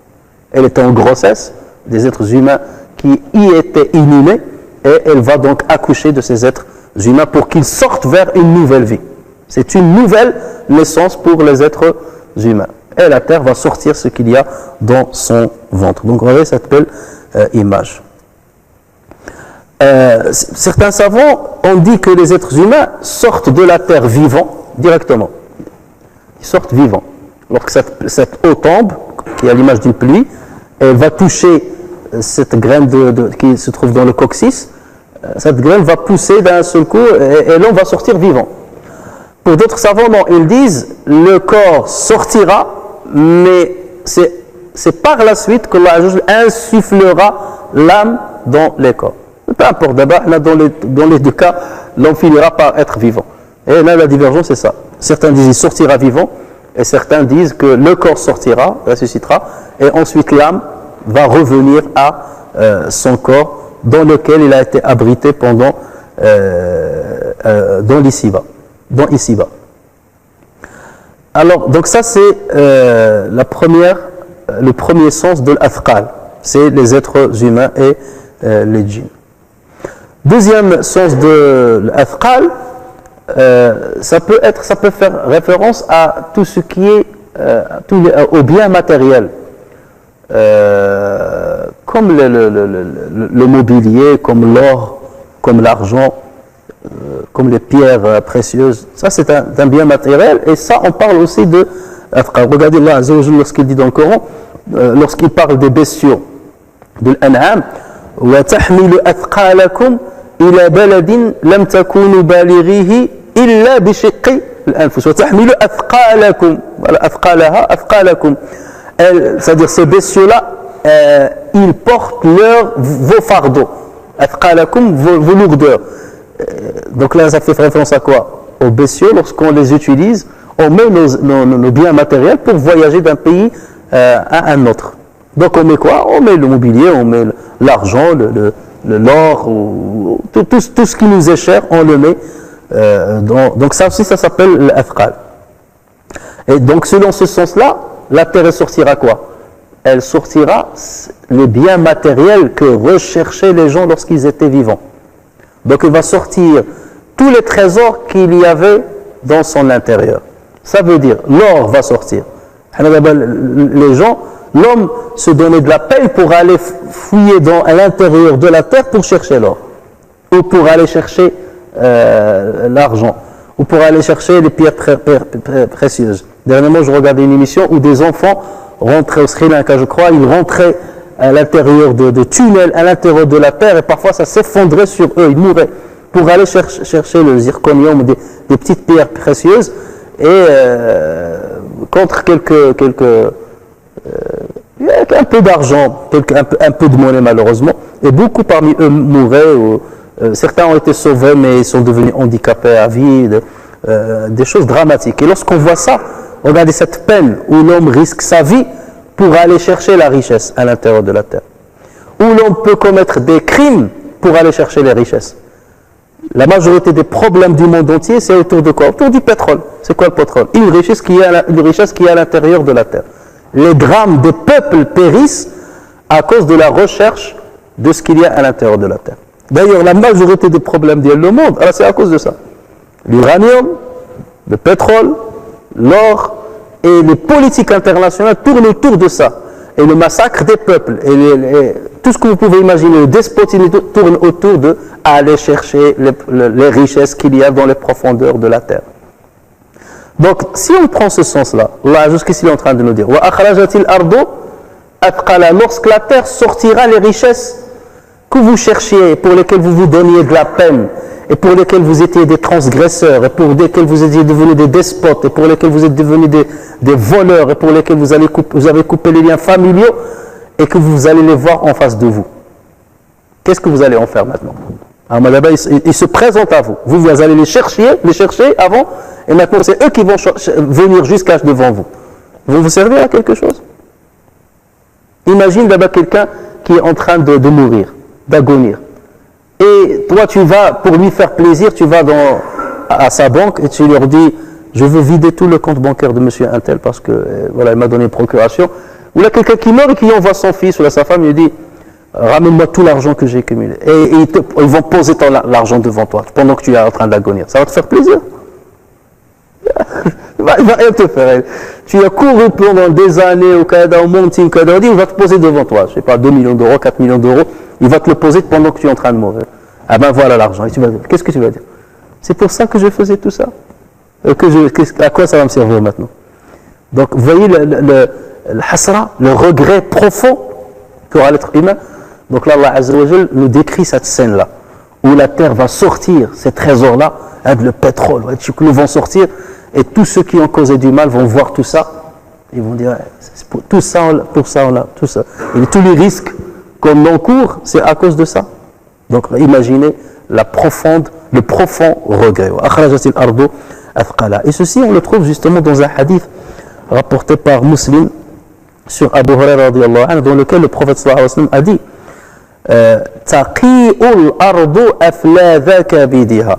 B: Elle était en grossesse, des êtres humains qui y étaient inhumés, et elle va donc accoucher de ces êtres humains pour qu'ils sortent vers une nouvelle vie. C'est une nouvelle naissance pour les êtres humains. Et la terre va sortir ce qu'il y a dans son ventre. Donc, regardez cette belle image. Certains savants ont dit que les êtres humains sortent de la terre vivants directement. Ils sortent vivants. Lorsque cette eau tombe, qui est à l'image d'une pluie, elle va toucher cette graine qui se trouve dans le coccyx. Cette graine va pousser d'un seul coup et l'homme va sortir vivant. Pour d'autres savants, non, ils disent le corps sortira, mais c'est par la suite que Allah insufflera l'âme dans les corps. Peu importe, d'abord, dans les deux cas, l'homme finira par être vivant. Et là, la divergence, c'est ça. Certains disent qu'il sortira vivant, et certains disent que le corps sortira, ressuscitera, et ensuite l'âme va revenir à son corps dans lequel il a été abrité pendant dans l'ici-bas. Alors, donc ça c'est le premier sens de l'Athqal, c'est les êtres humains et les djinns. Deuxième sens de l'Athqal, ça peut faire référence à tout ce qui est aux biens matériels, comme le mobilier, comme l'or, comme l'argent, comme les pierres précieuses. Ça c'est un bien matériel, et ça on parle aussi de Athqal. Regardez Allah Azza wa Jalla lorsqu'il dit dans le Coran, lorsqu'il parle des bestiaux, de l'an'am, wa tahmilu athqalakum ila baladin lam takunu balighihi illa bi shiqqi al-anfus wa tahmilu athqalakum, voilà, athqalakum, c'est-à-dire ces bestiaux-là, ils portent vos fardeaux, athqalakum, vos lourdeurs. Donc là, ça fait référence à quoi? Aux bestiaux. Lorsqu'on les utilise, on met nos biens matériels pour voyager d'un pays à un autre. Donc on met quoi? On met le mobilier, on met l'argent, l'or, tout ce qui nous est cher, on le met. Donc ça aussi, ça s'appelle l'Athqal. Et donc selon ce sens-là, la terre sortira quoi? Elle sortira les biens matériels que recherchaient les gens lorsqu'ils étaient vivants. Donc il va sortir tous les trésors qu'il y avait dans son intérieur. Ça veut dire, l'or va sortir. Les gens, l'homme se donnait de la peine pour aller fouiller à l'intérieur de la terre pour chercher l'or, ou pour aller chercher l'argent, ou pour aller chercher les pierres précieuses. Dernièrement, je regardais une émission où des enfants rentraient au Sri Lanka, je crois, ils rentraient à l'intérieur de tunnels, à l'intérieur de la terre, et parfois ça s'effondrait sur eux, ils mouraient, pour aller chercher le zirconium, des petites pierres précieuses, et contre un peu d'argent, un peu de monnaie malheureusement, et beaucoup parmi eux mouraient, certains ont été sauvés, mais ils sont devenus handicapés à vie, des choses dramatiques. Et lorsqu'on voit ça, regardez cette peine où l'homme risque sa vie pour aller chercher la richesse à l'intérieur de la terre, où l'on peut commettre des crimes pour aller chercher les richesses. La majorité des problèmes du monde entier, c'est autour de quoi? Autour du pétrole. C'est quoi le pétrole? Une richesse qui est à l'intérieur de la terre. Les drames des peuples périssent à cause de la recherche de ce qu'il y a à l'intérieur de la terre. D'ailleurs, la majorité des problèmes du monde, c'est à cause de ça. L'uranium, le pétrole, l'or, et les politiques internationales tournent autour de ça. Et le massacre des peuples, et tout ce que vous pouvez imaginer, le despotisme tourne autour de aller chercher les richesses qu'il y a dans les profondeurs de la terre. Donc, si on prend ce sens-là, là, jusqu'ici, il est en train de nous dire « Wa akhrajatil ardu athqala, lorsque la terre sortira les richesses que vous cherchiez, pour lesquelles vous vous donniez de la peine, et pour lesquelles vous étiez des transgresseurs, et pour lesquelles vous étiez devenus des despotes, et pour lesquelles vous êtes devenus des voleurs, et pour lesquelles vous avez coupé les liens familiaux, et que vous allez les voir en face de vous. Qu'est-ce que vous allez en faire maintenant? Alors là-bas, ils se présentent à vous. Vous allez les chercher avant, et maintenant c'est eux qui vont venir jusqu'à devant vous. Ils vont vous servir à quelque chose? Imagine d'abord quelqu'un qui est en train de mourir, d'agonir. Et toi, tu vas, pour lui faire plaisir, tu vas à sa banque et tu leur dis, je veux vider tout le compte bancaire de monsieur Intel parce que, voilà, il m'a donné une procuration. Ou là, quelqu'un qui meurt et qui envoie son fils ou là, sa femme, il lui dit, ramène-moi tout l'argent que j'ai cumulé. Et ils vont poser l'argent devant toi pendant que tu es en train d'agonir. Ça va te faire plaisir? Il va rien te faire. Tu as couru pendant des années au Canada, au monde, il va te poser devant toi. Je ne sais pas, 2 millions d'euros, 4 millions d'euros. Il va te le poser pendant que tu es en train de mourir. Ah ben voilà l'argent. Et tu vas dire, qu'est-ce que tu vas dire? C'est pour ça que je faisais tout ça. À quoi ça va me servir maintenant? Donc vous voyez le hasra, le regret profond qu'aura l'être humain. Donc là, Allah Azza wa Jal nous décrit cette scène-là, où la terre va sortir, ces trésors-là, avec le pétrole, ils vont sortir, et tous ceux qui ont causé du mal vont voir tout ça, ils vont dire, tout ça, tout ça. Et tous les risques qu'on encourt, c'est à cause de ça. Donc imaginez le profond regret. Et ceci, on le trouve justement dans un hadith rapporté par Muslim sur Abu Hurairah radiyallahu anhu, dans lequel le prophète sallallahu alayhi wa sallam a dit Taqi'ul ardu afladha kabidiha.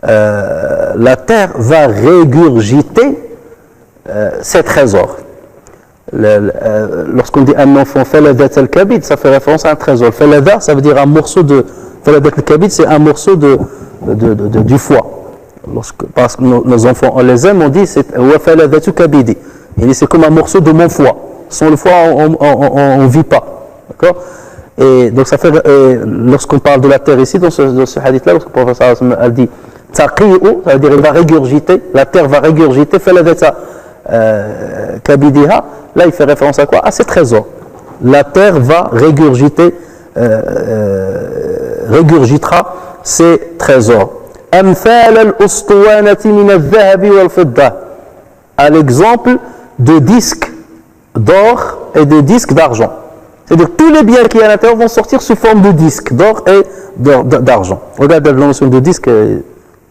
B: La terre va régurgiter ses trésors. Lorsqu'on dit un enfant faladat al-kabid, ça fait référence à un trésor. Falada, ça veut dire un morceau de. Faladat al-kabid, c'est un morceau du foie. Parce que nos enfants, on les aime, on dit c'est faladatu kabidi. C'est comme un morceau de mon foie. Sans le foie, on ne vit pas. D'accord? Et donc ça fait, lorsqu'on parle de la terre ici, dans ce hadith-là, lorsque le professeur a dit taqi'u, ça veut dire il va régurgiter, la terre va régurgiter, faladata kabidiha, là il fait référence à quoi? À ses trésors. La terre va régurgitera ses trésors. Amthal al-ustuwanati min al-dhahabi wal-fidda, à l'exemple de disques d'or et de disques d'argent. C'est-à-dire tous les biens qui sont à l'intérieur vont sortir sous forme de disques d'or et d'argent. Regardez la notion de disque,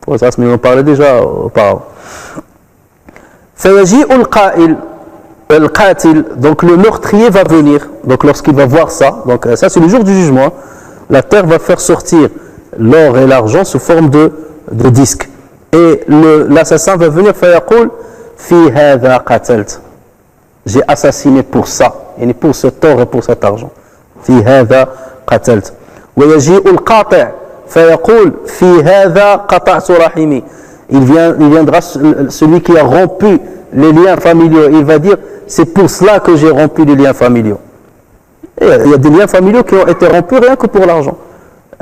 B: on en parlait déjà auparavant. Donc le meurtrier va venir, donc lorsqu'il va voir ça, donc ça c'est le jour du jugement, la terre va faire sortir l'or et l'argent sous forme de disques. Et l'assassin va venir faire fi hadha qatalt. J'ai assassiné pour ça, et pour cet or et pour cet argent. Fi hadha qatalt. ويجيء القاطع فيقول في هذا قطعت رحمي. Il viendra celui qui a rompu les liens familiaux. Il va dire, c'est pour cela que j'ai rompu les liens familiaux. Et il y a des liens familiaux qui ont été rompus rien que pour l'argent.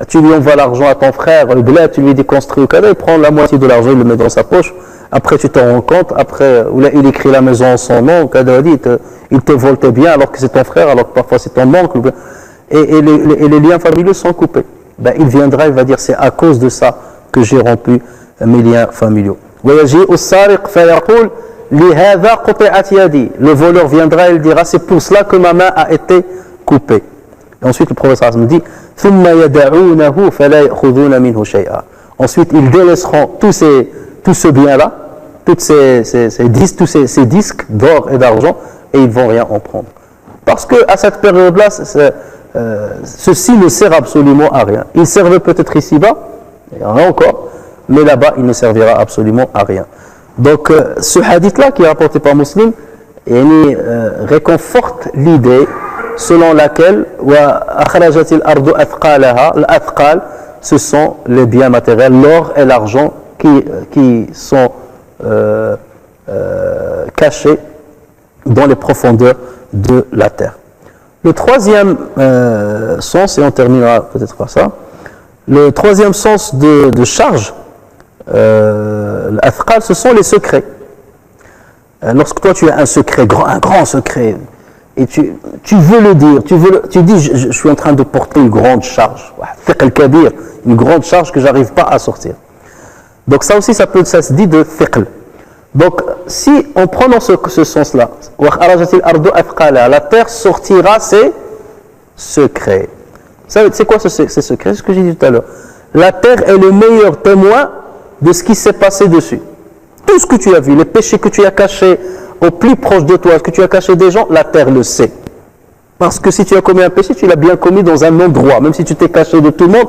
B: Tu lui envoies l'argent à ton frère, le bled, tu lui dis construis au Canada, il prend la moitié de l'argent, il le met dans sa poche. Après, tu t'en rends compte, après, il écrit la maison en son nom, il te vole tes biens alors que c'est ton frère, alors que parfois c'est ton oncle. Et les liens familiaux sont coupés. Ben, il viendra, il va dire, c'est à cause de ça que j'ai rompu mes liens familiaux. Le voleur viendra, il dira, c'est pour cela que ma main a été coupée. Et ensuite, le prophète me dit, ensuite, ils délaisseront tout ce bien-là, tous ces disques d'or et d'argent, et ils ne vont rien en prendre. Parce qu'à cette période-là, ceci ne sert absolument à rien. Il servait peut-être ici-bas, il y en a encore, mais là-bas, il ne servira absolument à rien. Donc, ce hadith-là, qui est rapporté par Muslim, réconforte l'idée selon laquelle ce sont les biens matériels, l'or et l'argent qui sont cachés dans les profondeurs de la terre. Le troisième sens, et on terminera peut-être par ça, le troisième sens de charge, ce sont les secrets. Lorsque toi tu as un secret, un grand secret, et tu veux le dire, tu dis je suis en train de porter une grande charge, une grande charge que j'arrive pas à sortir. Donc ça aussi ça se dit de thiql. Donc si on prend dans ce sens-là, la terre sortira ses secrets. C'est quoi ces secrets? C'est ce que j'ai dit tout à l'heure. La terre est le meilleur témoin de ce qui s'est passé dessus. Tout ce que tu as vu, les péchés que tu as cachés au plus proche de toi, ce que tu as caché des gens, la terre le sait. Parce que si tu as commis un péché, tu l'as bien commis dans un endroit. Même si tu t'es caché de tout le monde,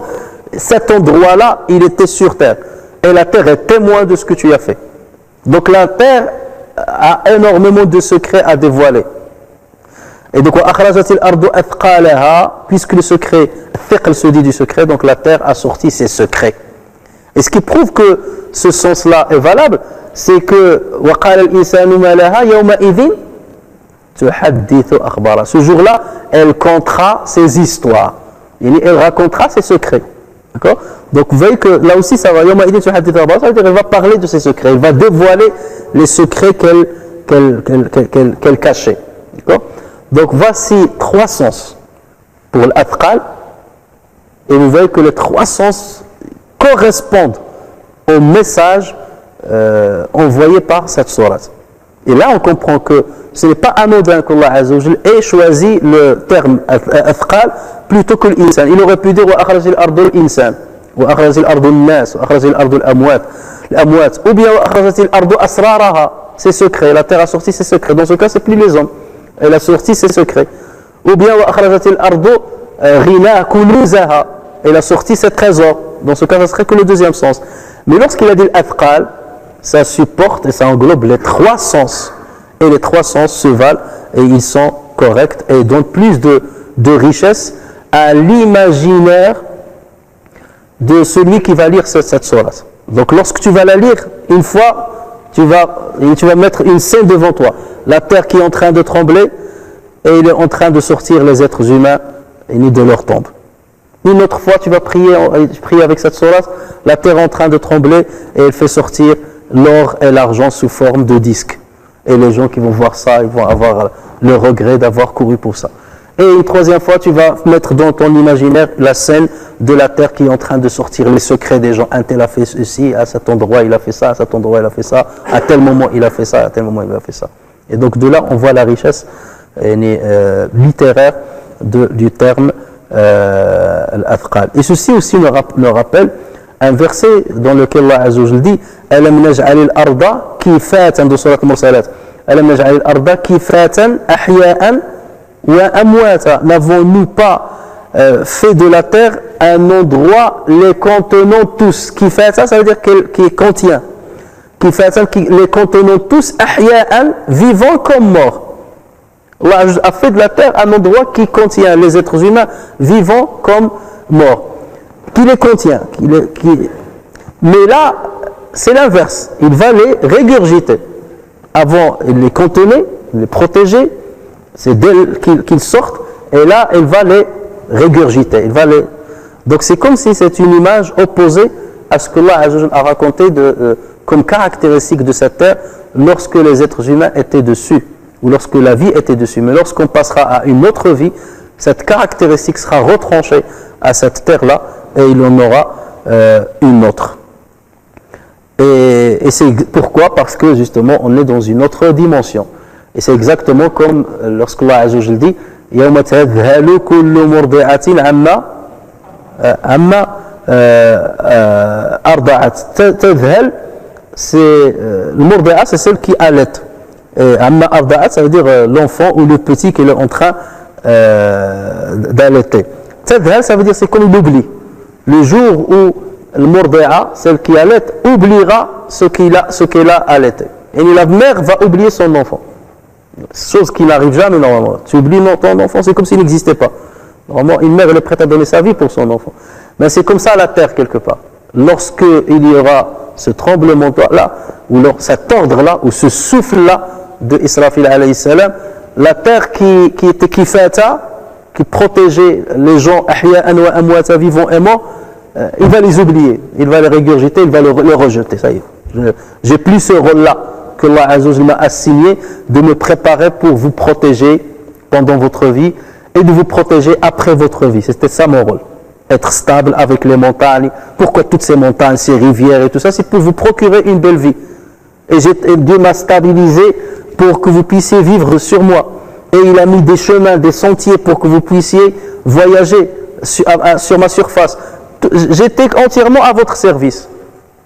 B: cet endroit-là, il était sur terre. Et la terre est témoin de ce que tu as fait. Donc la terre a énormément de secrets à dévoiler. Et donc, puisque le secret, thiql se dit du secret, donc la terre a sorti ses secrets. Et ce qui prouve que ce sens-là est valable, c'est que ce jour-là, elle contera ses histoires. Elle racontera ses secrets. D'accord? Donc vous voyez que là aussi, ça va, ça veut dire qu'elle va parler de ses secrets, elle va dévoiler les secrets qu'elle cachait. D'accord? Donc voici 3 sens pour l'Athqal, et vous voyez que les 3 sens correspondent au message envoyé par cette sourate. Et là on comprend que ce n'est pas anodin qu'Allah Azza wa Jal ait choisi le terme Athqal plutôt que l'insan. Il aurait pu dire wa akhrajal ardu al-insan, wa akhrajal ardu al-nas, wa akhrajal ardu al-amwat, ou bien wa akhrajal ardu asraraha, ses secrets. La terre a sorti ses secrets. Dans ce cas, c'est plus les hommes. Elle a sorti ses secrets. Ou bien wa akhrajatil ardu ghina kunuzaha, elle a sorti ses trésors. Dans ce cas, ça serait que le deuxième sens. Mais lorsqu'il a dit l'Athqal, ça supporte et ça englobe les 3 sens. Et les 3 sens se valent et ils sont corrects et donnent plus de richesse à l'imaginaire de celui qui va lire cette sourate. Donc lorsque tu vas la lire, une fois, tu vas mettre une scène devant toi. La terre qui est en train de trembler et il est en train de sortir les êtres humains et ni de leur tombe. Une autre fois, tu vas prier avec cette sourate, la terre est en train de trembler et elle fait sortir l'or et l'argent sous forme de disques. Et les gens qui vont voir ça, ils vont avoir le regret d'avoir couru pour ça. Et une troisième fois, tu vas mettre dans ton imaginaire la scène de la terre qui est en train de sortir les secrets des gens. Un tel a fait ceci, à cet endroit il a fait ça, à cet endroit il a fait ça, à tel moment il a fait ça, à tel moment il a fait ça. Et donc de là, on voit la richesse littéraire du terme Al-Athqal. Et ceci aussi me rappelle un verset dans lequel Allah Azza wa Jalla dit Alam naj'al al-arda kifatan de surat al-Mursalat. Alam naj'al al-arda kifatan ahya'an wa amwata. N'avons-nous pas fait de la terre un endroit les contenant tous? Kifatan, ça veut dire qui contient. Kifatan, les contenant tous, ahya'an, vivants comme morts. Allah a fait de la terre un endroit qui contient les êtres humains vivants comme morts. Qui les contient. Mais là, c'est l'inverse. Il va les régurgiter. Avant, il les contenait, les protégeait. C'est d'elle qu'ils sortent. Et là, il va les régurgiter. Donc c'est comme si c'est une image opposée à ce que Allah a raconté comme caractéristique de cette terre lorsque les êtres humains étaient dessus. Ou lorsque la vie était dessus. Mais lorsqu'on passera à une autre vie, cette caractéristique sera retranchée à cette terre-là et il en aura une autre. Et c'est pourquoi? Parce que justement on est dans une autre dimension. Et c'est exactement comme lorsque Allah Azza wa Jalla dit يَوْمَ تَذْهَلُ كُلُّ مُرْضِعَةٍ عَمَّا أَرْضَعَتْ. تَذْهَلْ, c'est le murdi'a, c'est celle qui allaite. Amma arda'at, ça veut dire l'enfant ou le petit qui est en train d'allaiter. Tadhal, ça veut dire c'est comme l'oubli. Le jour où le murdi'a, celle qui allaite, oubliera ce qu'elle a allaité. Et la mère va oublier son enfant. Chose qui n'arrive jamais normalement. Tu oublies ton enfant, c'est comme s'il n'existait pas. Normalement, une mère elle est prête à donner sa vie pour son enfant. Mais c'est comme ça la terre quelque part. Lorsqu'il y aura ce tremblement-là, ou cet ordre-là, ou ce souffle-là, de Israfil alayhi salam, la terre qui était kifata, qui protégeait les gens ahya'an wa amwata, vivants et morts, il va les oublier, il va les régurgiter, il va les rejeter. Ça y est, j'ai plus ce rôle-là que Allah Azza wa Jalla m'a assigné de me préparer pour vous protéger pendant votre vie et de vous protéger après votre vie. C'était ça mon rôle. Être stable avec les montagnes. Pourquoi toutes ces montagnes, ces rivières et tout ça? C'est pour vous procurer une belle vie. Et Dieu m'a stabilisé pour que vous puissiez vivre sur moi. Et il a mis des chemins, des sentiers pour que vous puissiez voyager sur ma surface. J'étais entièrement à votre service.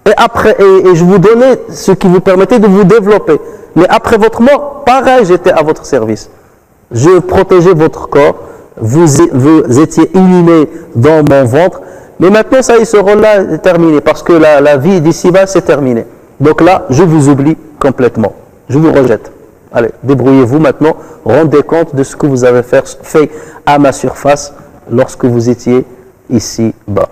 B: Et après, et je vous donnais ce qui vous permettait de vous développer. Mais après votre mort, pareil, j'étais à votre service. Je protégeais votre corps. Vous étiez inhumé dans mon ventre. Mais maintenant, ça y est, ce rôle-là est terminé. Parce que la vie d'ici-bas, c'est terminé. Donc là, je vous oublie complètement. Je vous rejette. Allez, débrouillez-vous maintenant. Rendez compte de ce que vous avez fait à ma surface lorsque vous étiez ici-bas.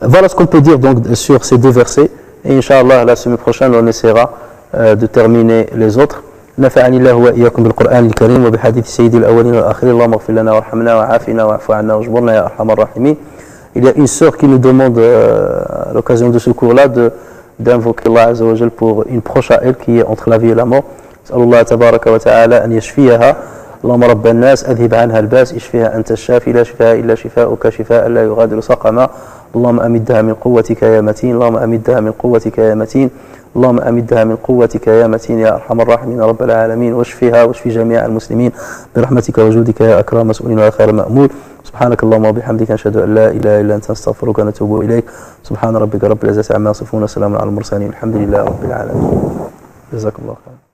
B: Voilà ce qu'on peut dire donc sur ces deux versets. Et Inch'Allah, la semaine prochaine, on essaiera de terminer les autres. نفعني الله وإياكم بالقرآن الكريم وبحديث سيد الأولين والآخرين اللهم اغفر لنا وارحمنا وعافنا واعف عنا واجبرنا يا أرحم الراحمين. Il y a une sœur qui nous demande à l'occasion de ce cours-là d'invoquer Allah Azza wa Jal pour une proche à elle qui est entre la vie et la mort. نسأل الله تبارك وتعالى أن يشفيها. اللهم رب الناس أذهب عنها الباس اشفها أنت الشافي لا شفاء إلا شفاؤك شفاء لا يغادر سقما. اللهم أمدها من قوتك يا متين. اللهم أمدها من قوتك يا متين. اللهم أمدها من قوتك يا متين يا أرحم الراحمين رب العالمين. واشفها واشفي جميع المسلمين برحمتك وجودك يا أكرم مسؤولين ويا خير مأمول. سبحانك اللهم وبحمدك نشهد أن لا إله إلا أنت نستغفرك ونتوب إليك. سبحان ربك رب العزة عما يصفون وسلام على المرسلين الحمد لله رب العالمين. جزاكم الله خير.